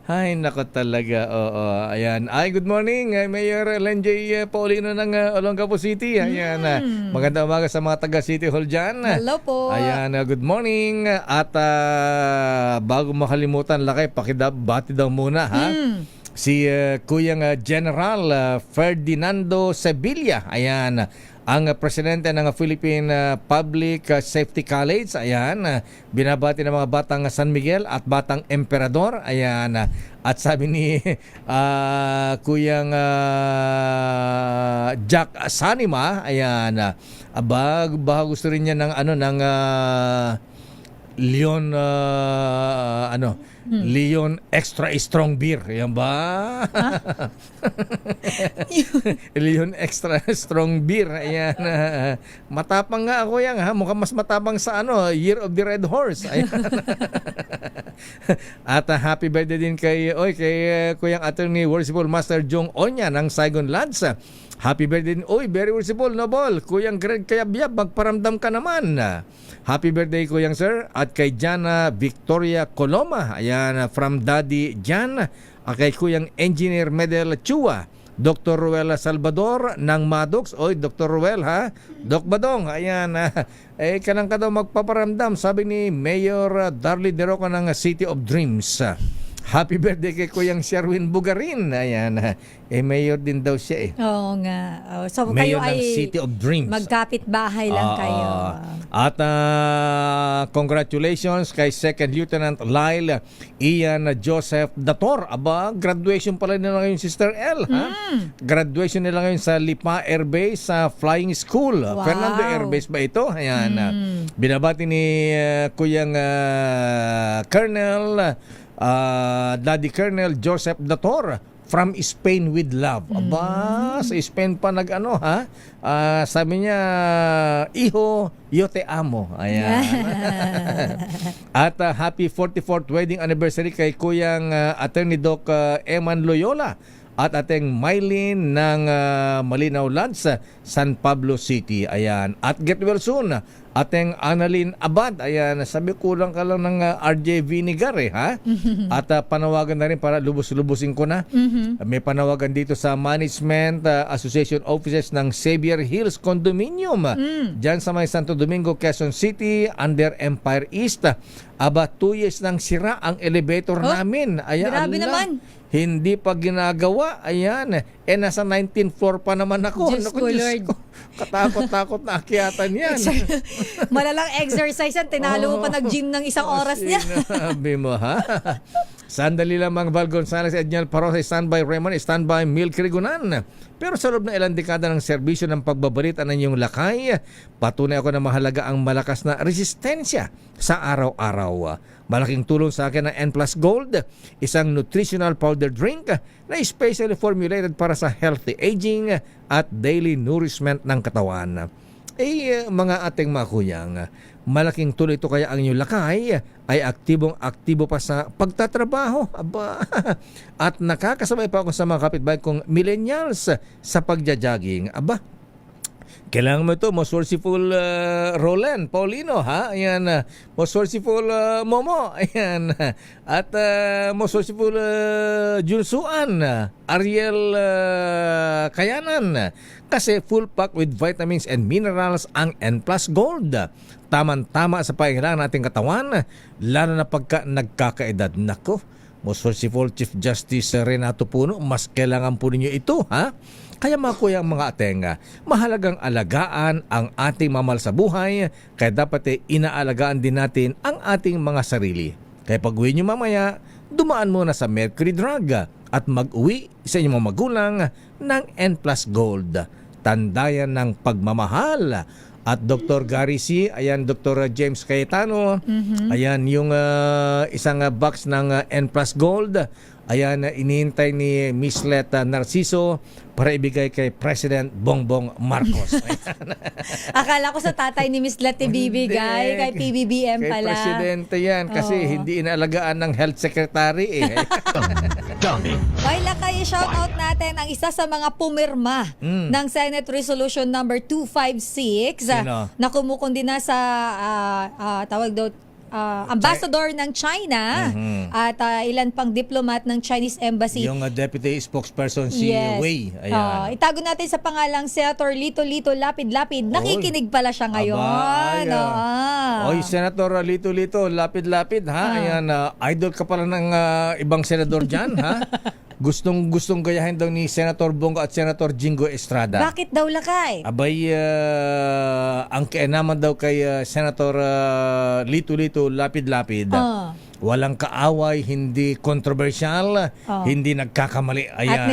Ay, nako talaga. Oo. Ayan. Ay, good morning, Mayor Lenjay Paulino ng Olongapo City. Ayan. Magandang umaga sa mga taga City Hall dyan. Hello po. Ayan, good morning. At bago makalimutan, Lakay, pakibati daw muna, ha? Si Kuyang General Ferdinando Sevilla. Ayan. Ang presidente ng Philippine Public Safety College. Ayan. Binabati ng mga batang San Miguel at batang Emperador. Ayan. At sabi ni Kuyang Jack Sanima, ayan, baka gusto rin niya ng Leon Leon Extra Strong Beer. Yan ba? Leon Extra Strong Beer. Ayan. Matapang nga ako yan, ha. Mukhang mas matapang sa Year of the Red Horse. Ayan. At happy birthday din kay Kuyang Attorney Worshipful Master Jong Onya ng Saigon Lads. Happy birthday din. Very worshipful, noble. Kuyang Greg Kayabya, magparamdam ka naman. Happy birthday, Kuyang Sir. At kay Jana Victoria Coloma. Ayan, from Daddy Jan. At kay Kuyang Engineer Medel Chua. Dr. Ruel Salvador ng Maddox. Dr. Ruel, ha? Doc Badong, ayan. Kanang ka daw magpaparamdam, sabi ni Mayor Darly Deroca ng City of Dreams. Happy birthday kay Kuyang Sherwin Bugarin. Ayan. Mayor din daw siya. Oo nga. So Mayor kayo ng ay City of Dreams. magkapit-bahay lang kayo. At congratulations kay Second Lieutenant Lyle Ian Joseph Dator. Graduation pala nila ngayon, Sister L. Ha? Graduation nila ngayon sa Lipa Air Base sa Flying School. Wow. Fernando Air Base ba ito? Ayan. Binabati ni Kuyang Colonel Daddy Colonel Joseph Dator from Spain with love. Sa Spain pa ha? Sabi niya, Iho, yo te amo. Ayan. At happy 44th wedding anniversary kay Kuyang Attorney Doc Eman Loyola at ating Mylene ng Malinaw Lands, San Pablo City. Ayan. At get well soon ating Annalyn Abad. Ayan, sabi kulang ka lang ng RJ Vinegar ha? At panawagan na rin para lubos-lubusin ko na. May panawagan dito sa Management Association Offices ng Xavier Hills Condominium. Diyan sa may Santo Domingo, Quezon City, under Empire East. Aba, 2 years nang sira ang elevator namin. Ayan, grabe naman. Hindi pa ginagawa. Ayan. Nasa 19th floor pa naman ako. Diyos ko, Lord. Katakot-takot na akyatan yan. Malalang exercise yan. Tinalo mo pa nag-gym ng isang oras niya. Sinabi mo, ha? Sandali lamang, Val Gonzales, Edniel Parosa, standby Raymond, standby Mil Crigunan. Pero sa loob ng ilang dekada ng serbisyo ng pagbabalita ng iyong lakay, patunay ako na mahalaga ang malakas na resistensya sa araw-araw. Malaking tulong sa akin ang N Plus Gold, isang nutritional powder drink na specially formulated para sa healthy aging at daily nourishment ng katawan. Mga ating makuyang, malaking tulong ito kaya ang inyong lakay ay aktibong-aktibo pa sa pagtatrabaho. Aba, at nakakasabay pa ako sa mga kapitbahay kong millennials sa pagja-jogging. Aba, kailangan mo ito, most worshipful Roland Paulino, ha? Ayan, most worshipful Momo, ayan. At most worshipful Junsuan, Ariel Kayanan. Kasi full pack with vitamins and minerals ang N Plus Gold. Taman-tama sa pangangailangan nating katawan, lalo na pagka nagkakaedad. Nako, most worshipful Chief Justice Renato Puno, mas kailangan po ninyo ito, ha? Kaya mga kuya, mga atenga, mahalagang alagaan ang ating mamahal sa buhay, kaya dapat inaalagaan din natin ang ating mga sarili. Kaya pag uwi nyo mamaya, dumaan muna sa Mercury Drug at mag-uwi sa inyong mga magulang ng N Plus Gold. Tandayan ng pagmamahal. At Dr. Gary C., ayan, Dr. James Cayetano, ayan, yung isang box ng N Plus Gold, ayan, inihintay ni Miss Leta Narciso para ibigay kay President Bongbong Marcos. Akala ko sa tatay ni Miss Let ibibigay, kay PBBM pala. Kay Presidente yan, kasi hindi inaalagaan ng Health Secretary Ay, lakay, shoutout natin ang isa sa mga pumirma ng Senate Resolution number 256 na kumukundi na sa tawag daw ambassador ng China at ilan pang diplomat ng Chinese Embassy. Yung deputy spokesperson si Wei. Ayan. Itago natin sa pangalang Senator Lito Lapid-Lapid. Nakikinig pala siya ngayon. Oy, Senator Lito Lapid-Lapid, ha? Ayan, idol ka pala ng ibang senador dyan, ha? Gustong gayahin daw ni Senator Bongo at Senator Jingo Estrada. Bakit daw, lakay? Abay, ang kainaman daw kay Senator Lito Lapid-Lapid. Walang kaaway, hindi kontrobersyal, hindi nagkakamali. Ayan, at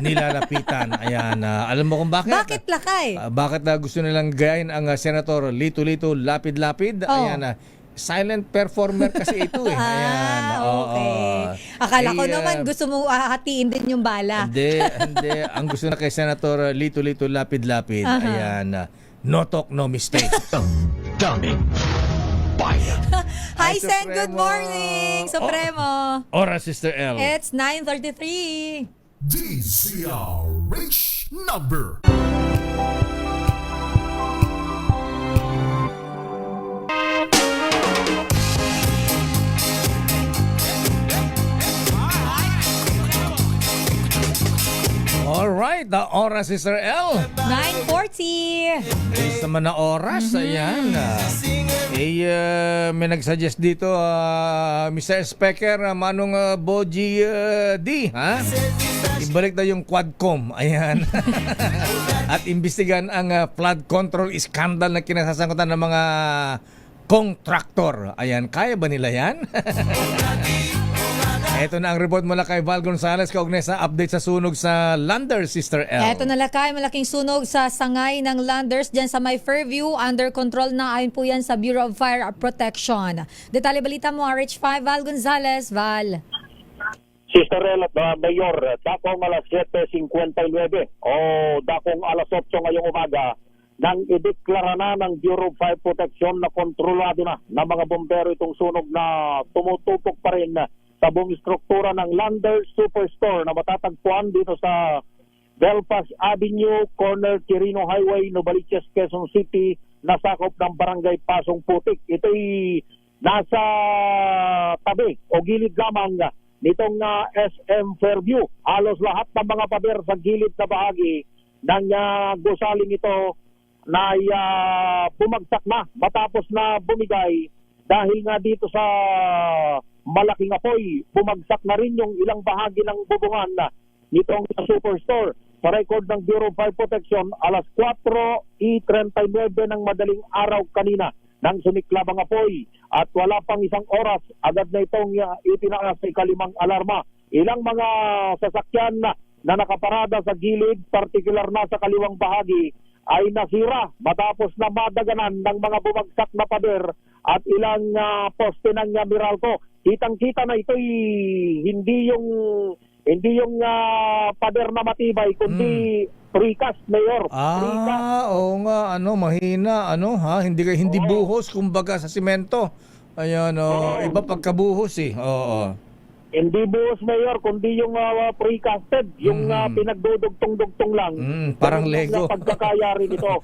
nilalapitan. Ayan, alam mo kung bakit? Bakit, lakay? Bakit gusto nilang gayahin ang Senator Lito Lapid-Lapid? Ayan, silent performer kasi ito Ayan. Okay. Akala ko naman gusto mo hatiin din yung bala. Hindi. Ang gusto na kay Senator Lito Lapid-Lapid. Ayan. No talk, no mistake. Daming bayan. Hi, Sen. Good morning, Supremo. Oras, Sister L. It's 9:33. DZRH number. Alright, the oras, Sister L. 9:40. Is naman na oras, ayan. May nagsuggest dito, Mr. Speaker, Manong Boji D, ha? Ibalik daw yung Quadcom, ayan. At imbestigan ang flood control scandal na kinasasangkutan ng mga kontraktor. Ayan, kaya ba nila yan? Ito na ang report mula kay Val Gonzales kaugnay sa update sa sunog sa Landers, Sister L. Ito na lakay, malaking sunog sa sangay ng Landers dyan sa may Fairview. Under control na ayon po yan sa Bureau of Fire Protection. Detalye balita mo, RH5, Val Gonzales. Val. Sister L at Mayor, dakong alas 7:59 o dakong alas 8 ngayong umaga nang ideklara na ng Bureau of Fire Protection na kontrolado na ng mga bombero itong sunog na tumututok pa rin sa buong struktura ng Landers Superstore na matatagpuan dito sa Belfast Avenue, corner Quirino Highway, Novaliches, Quezon City na sakop ng barangay Pasong Putik. Ito'y nasa tabi o gilid lamang nitong SM Fairview. Halos lahat ng mga pader sa gilid na bahagi ng gusaling ito na bumagsak na matapos na bumigay dahil nga dito sa malaking apoy, bumagsak na rin yung ilang bahagi ng bubungan nitong Superstore. Sa record ng Bureau of Fire Protection, alas 4:39 ng madaling araw kanina nang sumiklab ang apoy at wala pang isang oras agad na itong itinaas sa ikalimang alarma. Ilang mga sasakyan na nakaparada sa gilid, partikular na sa kaliwang bahagi, ay nasira matapos na madaganan ng mga bumagsak na pader at ilang poste ng Meralco. Kitang-kita na ito'y hindi yung pader na matibay kundi precast, Mayor. Oo nga, mahina, hindi buhos kumbaga sa simento. Ayan, iba pagkabuhos eh. Oo. Hindi buhos, Mayor, kundi yung precasted, yung pinagdudugtong-dugtong lang. Parang Lego. Pagkakaya rin ito.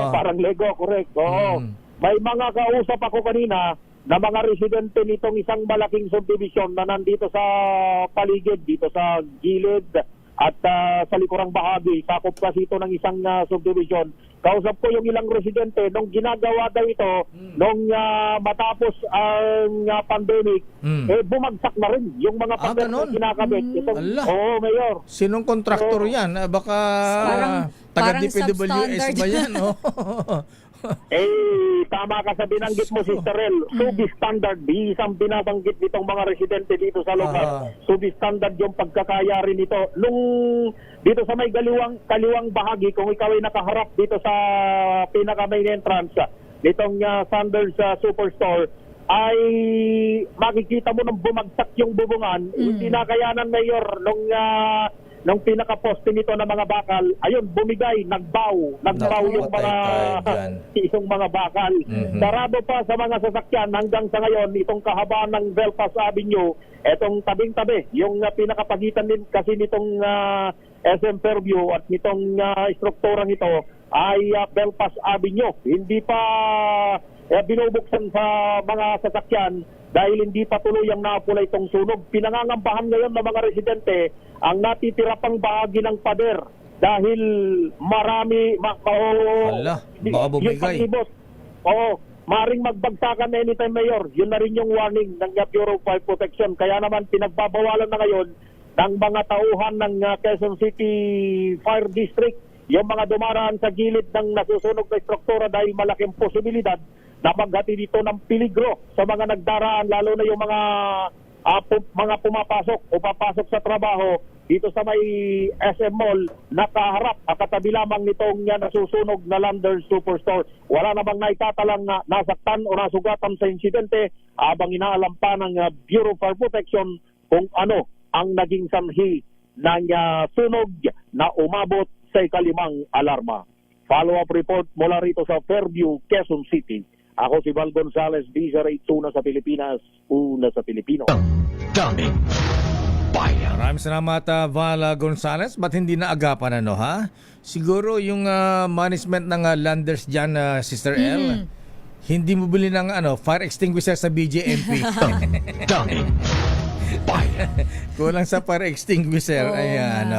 Parang Lego, correct. Oo. May mga kausap ako kanina na mga residente nitong isang malaking subdivision na nandito sa paligid, dito sa gilid at sa likurang bahagi. Sakop kasi ito ng isang subdivision. Kausap ko yung ilang residente nung ginagawa daw ito, nung matapos ang pandemic, bumagsak na rin yung mga pader na kinakabit. Oo, Mayor. Sinong kontraktor yan? Baka taga-DPWS ba yan? Tama ka sa binanggit mo, Sister El. Substandard, isang binabanggit nitong mga residente dito sa lugar. Substandard yung pagkakaya rin nito. Nung dito sa may kaliwang bahagi, kung ikaw ay nakaharap dito sa pinaka-main entrance nitong Sanders Superstore, ay makikita mo nung bumagsak yung bubungan. Hindi na kayanan, Mayor, nung pinaka-poste nito ng mga bakal, ayun, bumigay, nagbaw yung mga bakal. Sarado pa sa mga sasakyan hanggang sa ngayon, itong kahabaan ng Belfast Avenue, etong tabing-tabi, yung pinakapagitan din kasi nitong SM Fairview at nitong strukturang ito ay Belfast Avenue. Hindi pa binubuksan sa mga sasakyan dahil hindi pa tuluyang naapula itong sunog. Pinangangambahan ngayon ng mga residente ang natitira pang bahagi ng pader dahil marami baka bumigay. Maring magbagsakan anytime, Mayor. Yun na rin yung warning ng Bureau of Fire Protection. Kaya naman pinagbabawalan na ngayon ng mga tauhan ng Quezon City Fire District yung mga dumaraan sa gilid ng nasusunog na struktura dahil malaking posibilidad na maghati dito ng peligro sa mga nagdaraan, lalo na yung mga pumapasok o papasok sa trabaho dito sa may SM Mall, nakaharap at katabi lamang nitong nasusunog na Landers Superstore. Wala namang naitatalang nasaktan o nasugatan sa insidente habang inaalam pa ng Bureau of Fire Protection kung ano ang naging sanhi ng sunog na umabot sa ikalimang alarma. Follow-up report mula rito sa Fairview, Quezon City. Ako si Val Gonzales, DZRH, una sa Pilipinas, una sa Pilipino. Daming bayan. Maraming salamat, Val Gonzales. Ba't hindi na agapan ha? Siguro yung management ng Landers dyan, Sister L, hindi mo bili ng fire extinguisher sa BJMP. Daming bayan. Kulang sa fire extinguisher. Ayan.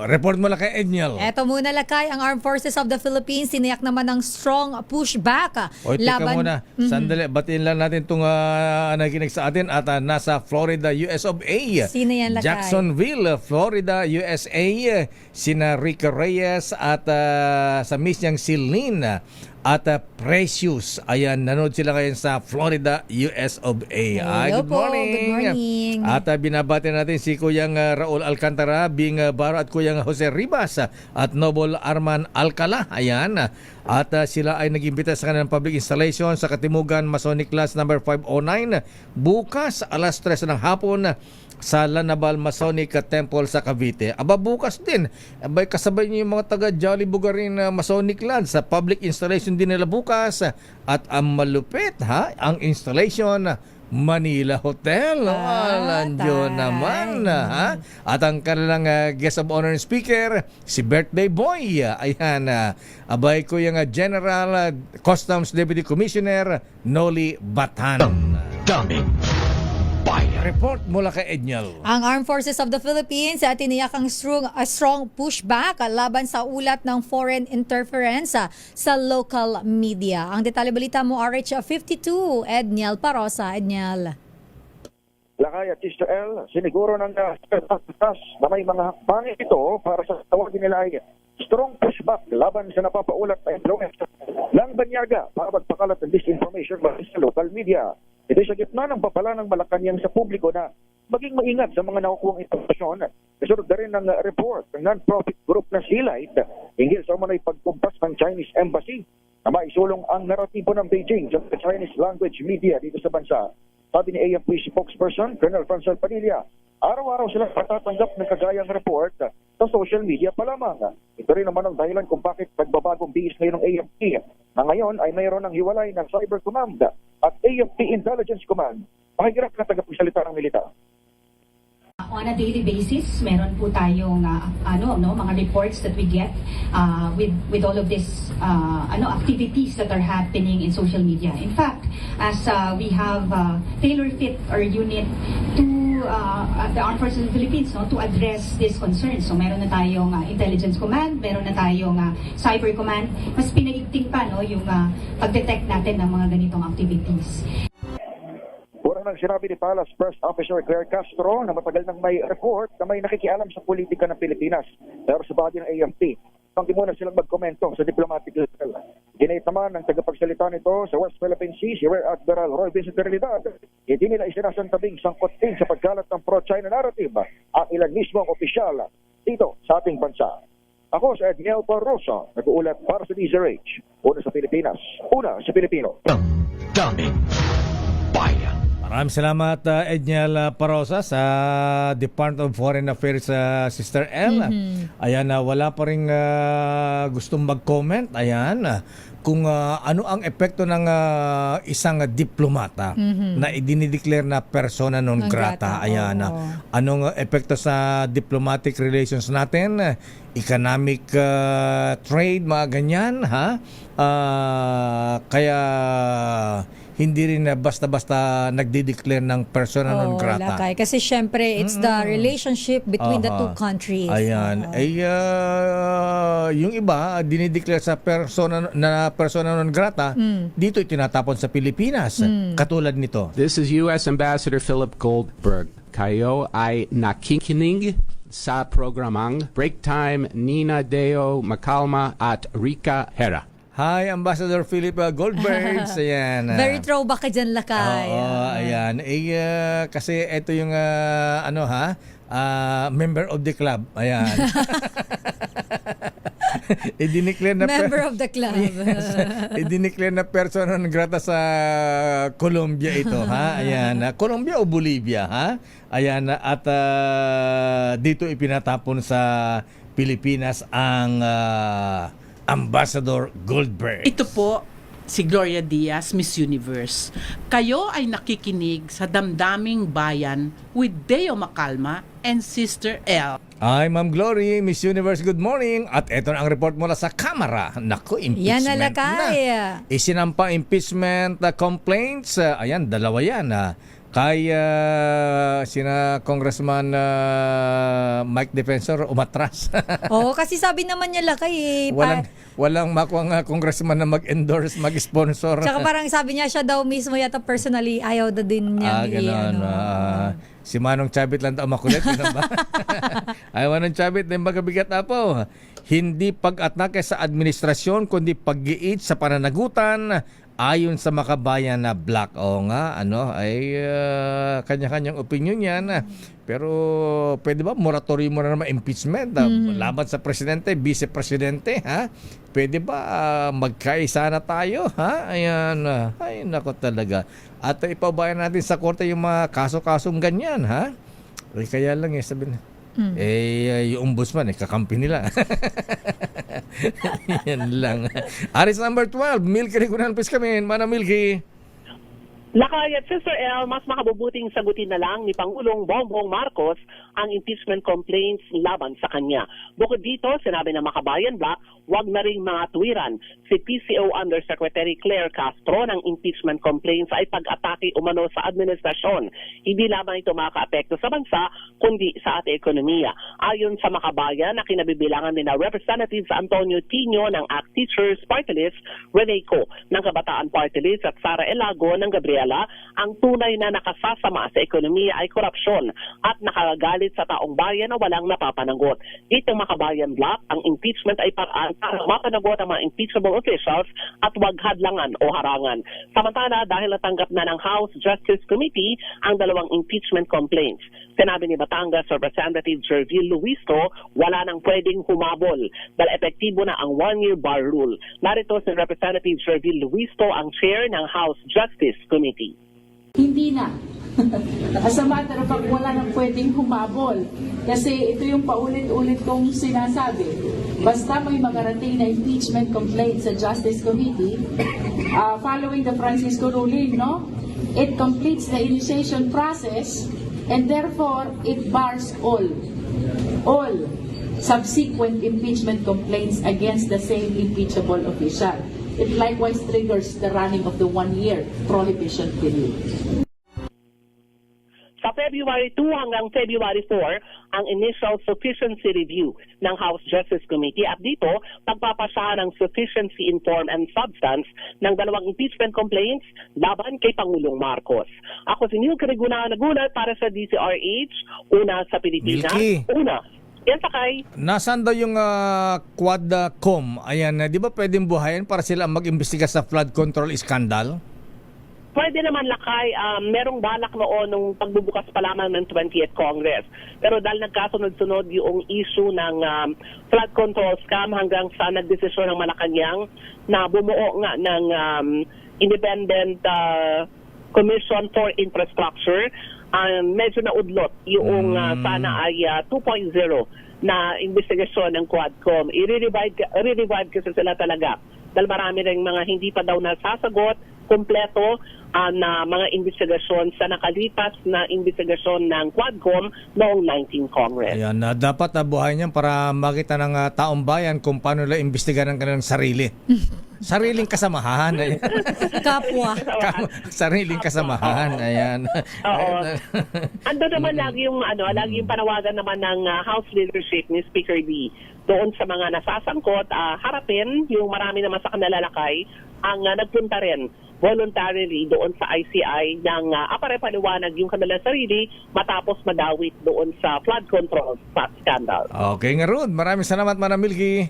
Report mo lang kay Edniel. Eto muna, Lakay. Ang Armed Forces of the Philippines siniyak naman ng strong pushback. Teka muna. Sandali. Batiin lang natin itong nakikinig sa atin at nasa Florida, US of A. Sino yan, Lakay? Jacksonville, Florida, USA. Sina Rick Reyes at sa miss niyang si Lynn at Precious. Ayan, nanood sila ngayon sa Florida, US of A. Hello Good morning. Good morning. At binabati natin si Kuyang Raul Alcantara, Bing Baro at Kuyang Jose Ribas at Noble Arman Alcala. Ayan. At sila ay nag-imbita sa kanilang public installation sa Katimugan Masonic Class number 509 bukas alas 3 ng hapon sa Lanabal Masonic Temple sa Cavite. Aba, bukas din. Abay, kasabay niyo yung mga taga Jolly Bugarin Masonic Land sa public installation din nila bukas. At ang malupit ang installation Manila Hotel. Nandiyo naman. Ha? At ang kanilang guest of honor speaker, si Birthday Boy. Ayan, abay ko yung General Customs Deputy Commissioner, Noli Batan. Daming bayan. Report mula kay Edniel. Ang Armed Forces of the Philippines tiniyak ang strong pushback laban sa ulat ng foreign interference sa local media. Ang detalye balita mo, RH52, Edniel Parosa. Edniel. Lakay at Sister L, siniguro ng na may mga hakbang ito para sa tawagin nila ay strong pushback laban sa napapaulat na influence ng banyaga para magpakalat ng disinformation sa local media. Ito sa gitna ng papala ng Malacanang sa publiko na maging maingat sa mga nakukuhang impormasyon. Kasunod na rin ng report ng non-profit group na Sealight hinggil sa umunay pagkumpas ng Chinese Embassy na maisulong ang naratibo ng Beijing sa Chinese language media dito sa bansa. Sabi ni AFP spokesperson, Colonel Francel Padilla, araw-araw silang patatanggap ng kagayang report sa social media pa lamang. Ito rin naman ang dahilan kung bakit nagbabagong bihis ngayon ng AFP na ngayon ay mayroon ng hiwalay ng Cyber Command at AFP Intelligence Command. Mahigirap na tagapagsalita ng militar. On a daily basis, meron po tayong mga reports that we get with all of these activities that are happening in social media. In fact, as we have tailor-fit our unit to the Armed Forces of the Philippines to address these concerns. So meron na tayong Intelligence Command, meron na tayong Cyber Command. Mas pinaigting pa yung pag-detect natin ng mga ganitong activities. Pura nang sinabi ni Palace First Officer Claire Castro na matagal nang may report na may nakikialam sa politika ng Pilipinas. Pero sa bahagi ng AFP, hindi muna silang magkomento sa diplomatic level. Ginait naman ng tagapagsalita nito sa West Philippine Sea, si Rear Admiral Roy Vincent Realidad, hindi nila isinasantabing sangkot din sa pagkalat ng pro-China narrative ang ilan mismong opisyal dito sa ating bansa. Ako sa Edniel Parrosa, nag-uulat para sa DZRH. Una sa Pilipinas, una sa Pilipino. Daming bayan. Maraming salamat Edniel Parosa sa Department of Foreign Affairs, Sister L. Ayan, wala pa rin gustong mag-comment. Ayan, kung ano ang epekto ng isang diplomata na idinideclare na persona non grata. Ayan, anong epekto sa diplomatic relations natin, economic trade, mga ganyan, ha? Kaya hindi rin basta-basta nagdi-declare ng persona non grata. Lakay. Kasi syempre, it's the relationship between the two countries. Ayan. Yung iba, dinideclare sa persona non grata, dito itinatapon sa Pilipinas. Katulad nito. This is U.S. Ambassador Philip Goldberg. Kayo ay nakikinig sa programang Break Time Nina Deo Macalma at Rica Hera. Hi, Ambassador Philip Goldberg. Ayan. Very throwback ka dyan, Lakay. Ayan. Kasi ito yung, member of the club. Ayan. I-declare na member of the club. Yes. I-declare na persona non grata sa Colombia ito, ha? Ayan. Colombia o Bolivia, ha? Ayan. At dito ipinatapon sa Pilipinas ang Ambassador Goldberg. Ito po si Gloria Diaz, Miss Universe. Kayo ay nakikinig sa Damdaming Bayan with Deo Macalma and Sister L. Hi, Ma'am Glory, Miss Universe, good morning. At ito na ang report mula sa Kamara. Naku, impeachment yan na, Lakay. Isinampa impeachment complaints. Ayan, dalawa yan. Kay sina Congressman Mike Defensor umatras. Oo, kasi sabi naman niya Lakay walang makuha congressman na mag-endorse, mag-sponsor. Tsaka parang sabi niya siya daw mismo yata personally ayaw na din niya. Si Manong Chabit lang daw makulit. Ay, Manong Chabit, din magabigat na po. Hindi pag-atake sa administrasyon, kundi pag-giit sa pananagutan ayon sa makabayan na black. O nga, kanya-kanyang opinion yan. Pero pwede ba moratorium mo na naman impeachment laban sa presidente, vice-presidente, ha? Pwede ba magkaisa na tayo, ha? Ayan, ay nako talaga. At ipabayan natin sa korte yung mga kaso-kasong ganyan, ha? Kaya lang sabi na, yung ombudsman, kakampi nila. Yan lang. Aris number 12, Milky Regunan Piskamin. Mana Milky? Lakay at Sister El, mas makabubuting sagutin na lang ni Pangulong Bongbong Marcos ang impeachment complaints laban sa kanya. Bukod dito, sinabi ng Makabayan Black, wag na ring mga tuwiran. Si PCO Undersecretary Claire Castro ng impeachment complaints ay pag-atake umano sa administrasyon. Hindi lamang ito makaka-apekto sa bansa, kundi sa ating ekonomiya. Ayon sa Makabayan na kinabibilangan ni na Representatives Antonio Tino ng ACT Teachers Party List, Rene Co ng Kabataan Party List at Sara Elago ng Gabriela, ang tunay na nakasasama sa ekonomiya ay korupsyon at nakagalit sa taong bayan na walang napapanagot. Dito Makabayan Black, ang impeachment ay paraan para mapanagot ang mga impeachable officials at wag hadlangan o harangan. Samantala, dahil natanggap na ng House Justice Committee ang dalawang impeachment complaints, sinabi ni Batangas Representative Jervil Luisto, wala nang pwedeng humabol dahil epektibo na ang one-year bar rule. Narito si Representative Jervil Luisto, ang chair ng House Justice Committee. Hindi na. As a matter of fact, wala nang pwedeng humabol. Kasi ito yung paulit-ulit kong sinasabi. Basta may magarating na impeachment complaint sa Justice Committee, following the Francisco ruling, no? It completes the initiation process and therefore it bars all subsequent impeachment complaints against the same impeachable official. It likewise triggers the running of the one-year prohibition period. Sa February 2 hanggang February 4, ang initial sufficiency review ng House Justice Committee at dito, pagpapasa ng sufficiency in form and substance ng dalawang impeachment complaints laban kay Pangulong Marcos. Ako si Neil Cariguna nagulat para sa DCRH, una sa Pilipinas, Milky. una. Yan sakay. Nasaan daw yung Quadcom? Ayan, di ba pwedeng buhayin para sila mag-imbestiga sa flood control scandal? Pwede naman lakay, merong balak noon nung pagbubukas pa lamang ng 20th Congress. Pero dahil nagkasunod-sunod yung issue ng flood control scam hanggang sa nagdesisyon ng Malacanang na bumuo nga ng Independent Commission for Infrastructure, medyo naudlot yung sana ay 2.0 na investigasyon ng Quadcom. I-revive kasi sila talaga. Dahil marami rin mga hindi pa daw nasasagot kompleto na mga investigasyon sa nakalipas na investigasyon ng Quadcom noong 19 Congress. Ayan, dapat buhayin yan para makita ng taong bayan kung paano nila imbestigahan ng kanilang sarili. Sariling kasamahan. Ayan. Kapwa. Sariling kasamahan. Ayan. Oo. Ando naman lagi yung lagi yung panawagan naman ng House leadership ni Speaker D doon sa mga nasasangkot, harapin yung marami naman sa kanila lakay ang nagpunta rin voluntarily doon sa ICI ng paliwanag yung kanilang sarili matapos madawit doon sa flood control scandal. Okay nga Rod, maraming salamat Manang Milky.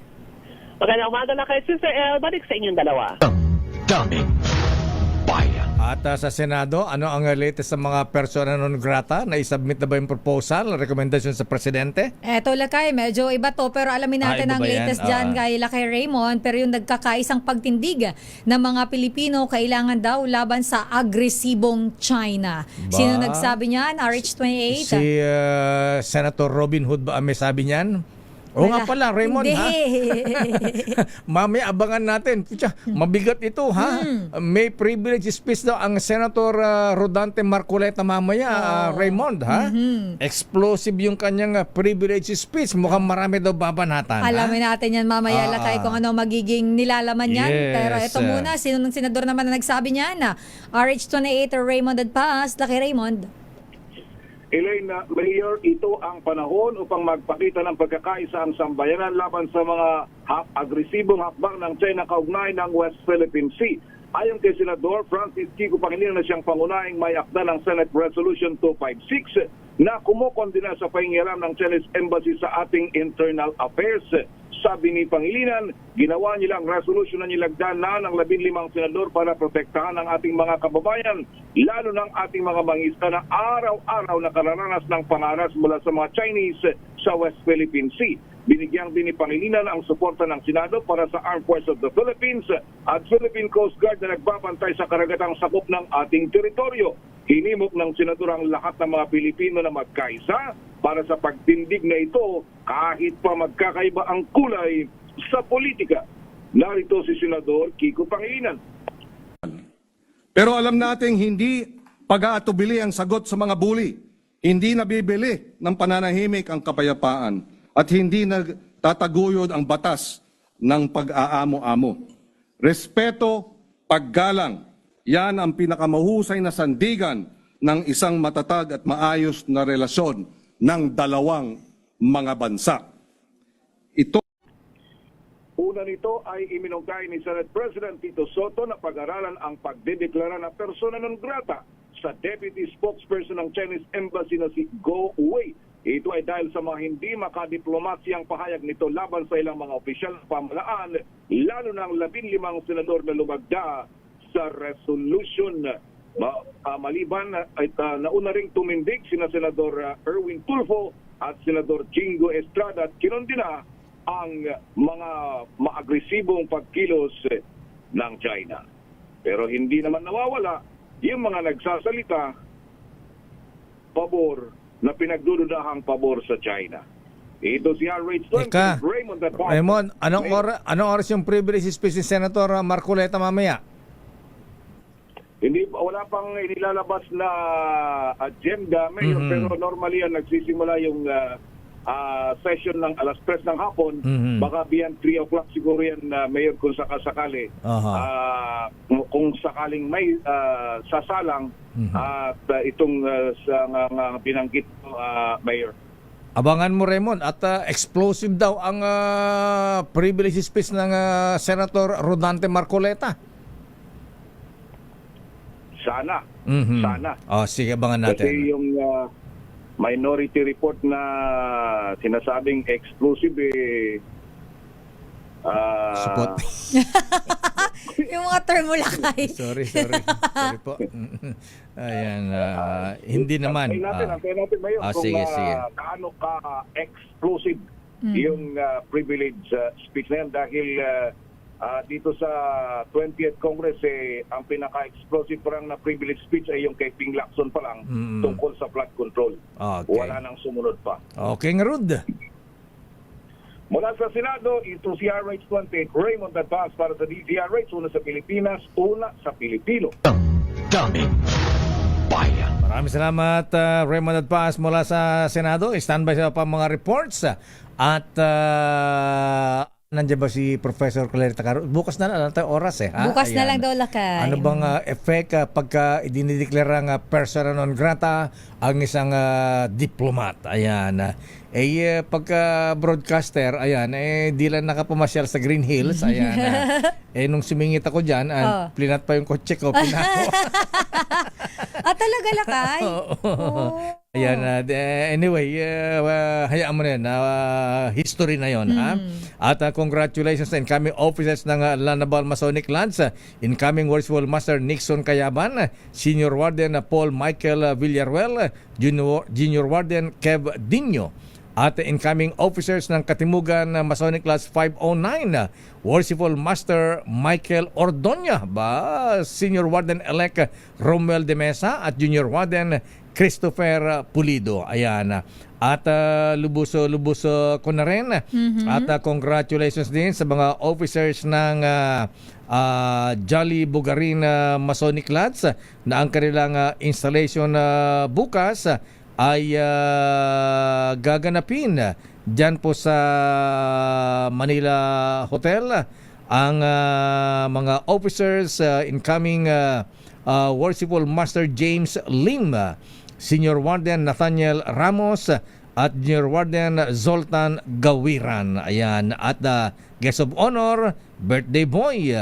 Magandang umaga na kay Sister El, balik sa inyong dalawa. Daming bayan. At sa Senado, ano ang latest sa mga persona non grata? Na-submit na ba yung proposal, recommendation sa Presidente? Eto Lakay, medyo iba to pero alamin natin iba ang ba yan? latest dyan kay Lakay Raymond. Pero yung nagkakaisang pagtindig ng mga Pilipino kailangan daw laban sa agresibong China. Ba? Sino nagsabi niyan? RH28? Si Senator Robin Hood ba may sabi niyan? Oo nga pala, Raymond, Hindi. ha? Mamaya abangan natin. Pucha, mabigat ito, ha? May privilege speech daw ang Senator Rodante Marcoleta mamaya, Raymond, ha? Explosive yung kanyang privilege speech. Mukhang marami daw babanatan. Alamin natin yan mamaya Lakay kung ano magiging nilalaman yan. Yes. Pero ito muna, sino ng senador naman na nagsabi niyan na RH28 or Raymond Adpas? Lakay Raymond. Elaine, Mayor, ito ang panahon upang magpakita ng pagkakaisa ang sambayanan laban sa mga agresibong hakbang ng China kaugnay ng West Philippine Sea. Ayon kay Senador Francis Kiko Pangilinan na siyang pangunahing may akda ng Senate Resolution 256 na kumukondena sa pahingialam ng Chinese Embassy sa ating internal affairs. Sabi ni Pangilinan, ginawa nilang resolution na nilagdan na ng 15 senador para protektahan ang ating mga kababayan, lalo ng ating mga mangisda na araw-araw nakararanas ng pangaras mula sa mga Chinese sa West Philippine Sea. Binigyang din ni Pangilinan ang suporta ng Senado para sa Armed Forces of the Philippines at Philippine Coast Guard na nagbabantay sa karagatang sakop ng ating teritoryo. Hinimok ng Senador ang lahat ng mga Pilipino na magkaisa para sa pagtindig na ito kahit pa magkakaiba ang kulay sa politika. Narito si Senador Kiko Pangilinan. Pero alam nating hindi pag-aatubili ang sagot sa mga bully. Hindi nabibili ng pananahimik ang kapayapaan at hindi nagtataguyod ang batas ng pag-aamo-amo. Respeto, paggalang, yan ang pinakamahusay na sandigan ng isang matatag at maayos na relasyon ng dalawang mga bansa. Ito Una nito ay iminungkay ni Senate President Tito Soto na pag-aralan ang pagdedeklara ng persona non grata sa Deputy Spokesperson ng Chinese Embassy na si Go Wei. Ito ay dahil sa mga hindi makadiplomasyang pahayag nito laban sa ilang mga opisyal ng pamahalaan, lalo ng 15 senador na lumagda sa resolution. Maliban ay nauna ring tumindig sina Senador Erwin Tulfo at Senador Jingo Estrada at kinondena ang mga maagresibong pagkilos ng China. Pero hindi naman nawawala yung mga nagsasalita pabor na pinagdududahang pabor sa China. Ito si RH20, Raymond at Raymond, anong oras yung privilege speech ni Senator Marcoleta mamaya? Wala pang inilalabas na agenda, Mayor, pero normally yan nagsisimula yung session ng alas 3 ng hapon, baka beyond 3 o'clock siguro yan, Mayor, kung sakasakali. Kung sakaling may sasalang at itong binanggit Mayor. Abangan mo, Raymond, at explosive daw ang privilege speech ng Senator Rodante Marcoleta. Sana. Sana. Sige, abangan natin. Kasi yung minority report na sinasabing exclusive support. Yung mga term mo lakay. Sorry po. Ayan, hindi naman. Antayin natin Mayor, kung sige. kaano ka-exclusive yung privilege speech na yan dahil dito sa 20th Congress ang pinaka-explosive parang na privilege speech ay yung kay Ping Lacson pa lang tungkol sa flood control. Okay. Wala nang sumunod pa. Okay nga, Rod. Mula sa Senado, ito si RH20, Raymond Advance para sa DZRH, una sa Pilipinas, una sa Pilipino. Daming bayan. Maraming salamat, Raymond Advance mula sa Senado. Standby sa pa mga reports. At nandiyan ba si Professor Clarita Caro? Bukas na lang tayo oras ha? Bukas na lang daw lakay. Ano bang effect pagka dinideklara ng persona non grata ang isang diplomat? Ayan. Pagka broadcaster, ayan, di lang nakapamasyal sa Green Hills. Ayan. Nung sumingit ako dyan, plinat pa yung kotse ko, pinako. Talaga lakay? Ayan, anyway, hayaan mo na yun. History na yun. At congratulations sa incoming officers ng Lanabal Masonic Lands, incoming Worshipful Master Nixon Cayaban, Senior Warden Paul Michael Villaruel, Junior Warden Kev Dino, at incoming officers ng Katimugan Masonic Class 509, Worshipful Master Michael Ordoña, Senior Warden-elect Romuel de Mesa, at Junior Warden Christopher Pulido. Ayan. At lubuso ko na rin. At congratulations din sa mga officers ng Jolly Bugarin Masonic Lads na ang kanilang installation bukas ay gaganapin dyan po sa Manila Hotel. Ang mga officers, incoming Worshipful Master James Lim, Senior Warden Nathaniel Ramos, at Junior Warden Zoltan Gawiran. Ayan. At guest of honor, birthday boy,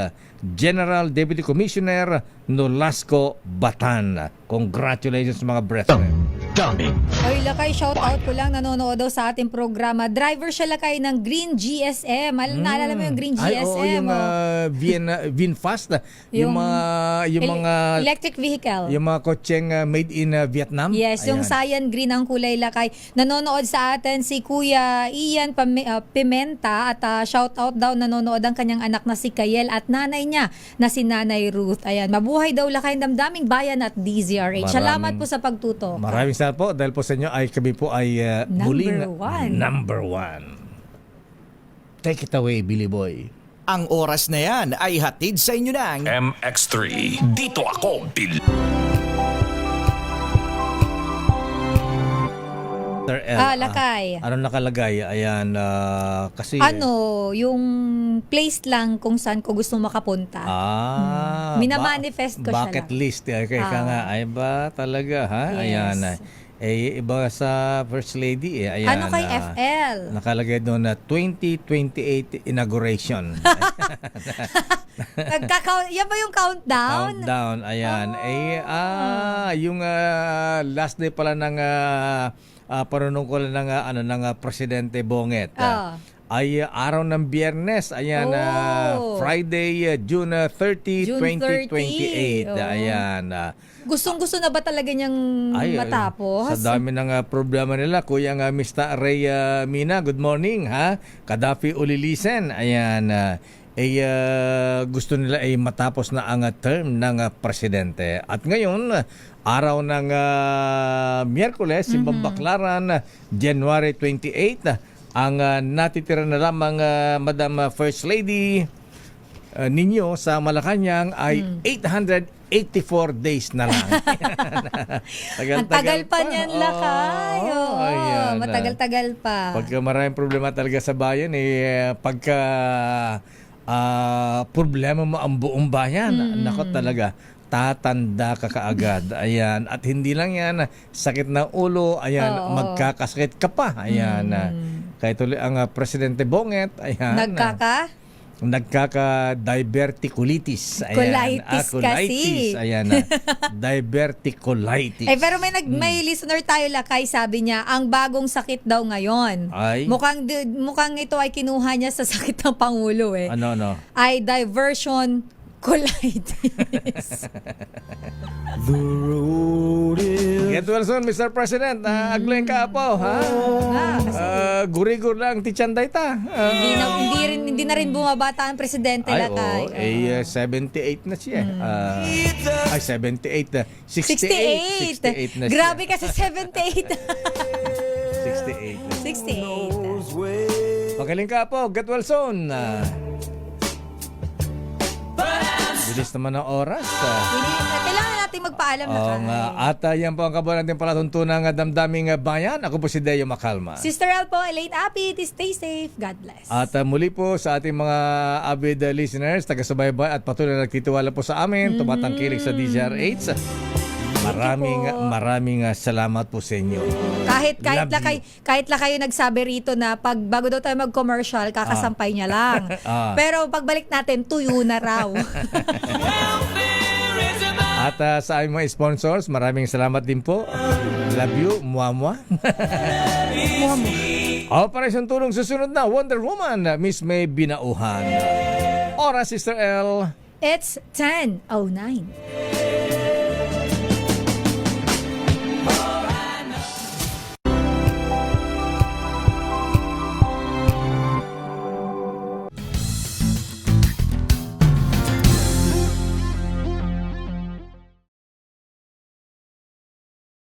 General Deputy Commissioner Nolasco Batan. Congratulations mga brethren. Oy, lakay, shout out ko lang, nanonood daw sa ating programa. Driver siya lakay ng Green GSM. Naalala mo yung Green GSM? Yung VinFast. Yung mga electric vehicle. Yung mga kotseng made in Vietnam. Yes, yung cyan green ang kulay lakay. Nanonood sa atin si Kuya Ian Pimenta at shout out daw, nanonood ang kanyang anak na si Kayel at nanay niya na si Nanay Ruth. Ayan, mabuhay daw lakay ng damdaming bayan at DZRH. Salamat po sa pagtuto. Maraming salamat po dahil po sa inyo ay kami po ay muling number one. Take it away, Billy Boy. Ang oras na yan ay hatid sa inyo ng MX3. Dito ako, Bill. Lakay. Ano nakalagay? Ayan, kasi... Yung place lang kung saan ko gusto makapunta. Minamanifest ko siya lang. Bucket list. Kaya nga, ay ba talaga, ha? Yes. Ayan. Iba sa First Lady. Ayan, Ano kay FL? Nakalagay doon na 2028 inauguration. Yan ba yung countdown? Countdown, ayan. Yung last day pala ng panunungkol ng Presidente Bonget. Ay araw ng Biyernes, ayan, Friday, June 30, 2028. Ayan. Gustong-gusto na ba talaga niyang matapos? Sa dami ng problema nila, Kuya Mr. Ray Mina, good morning, ha? Gaddafi ulilisen, ayan. Gusto nila ay matapos na ang term ng presidente. At ngayon, araw ng Miyerkules, Simbang Baclaran, January 28, ang natitira na lamang Madam First Lady ninyo sa Malacanang ay 884 days na lang. Ang tagal pa niyan, Lakay. Matagal-tagal pa. Pagka maraming problema talaga sa bayan, pagka problema mo ang buong bayan, nako talaga, tatanda ka kaagad. Ayan. At hindi lang yan, sakit ng ulo, ayan, magkakasakit ka pa. Ayan. Kaya tuloy ang Presidente Bonget, ayan. Nagkaka-diverticulitis. Colitis kasi. Ayan. Diverticulitis. Pero may listener tayo, Lakay, sabi niya, ang bagong sakit daw ngayon. Mukhang ito ay kinuha niya sa sakit ng Pangulo Ano? Ay diversion colitis. Get well soon, Mr. President. Aglen ka po, ha? Gurigur lang, tichanday ta. Hindi na rin bumabata ang presidente, Lakay. 78 na siya. 78. 68 na siya. Grabe ka sa 78. 68. Magaling ka po, get well soon. Bilis naman ang oras. Kailangan natin magpaalam na At yan po ang kabuuan natin palatuntunan ng damdaming bayan. Ako po si Deo Macalma. Sister El po, Elaine Apit, stay safe. God bless. At muli po sa ating mga avid listeners, taga-subaybay at patuloy na nagtitiwala po sa amin, tumatangkilik sa DZRH. Maraming salamat po sa inyo. Kahit la kayo nagsabi rito na pag bago daw tayo mag-commercial, kakasampay niya lang. Pero pagbalik natin, tuyo na raw. At sa aming mga sponsors, maraming salamat din po. Love you, muamwa. Operation Tulong susunod na, Wonder Woman, Miss May Binauhan. Oras, Sister L. It's 10:09.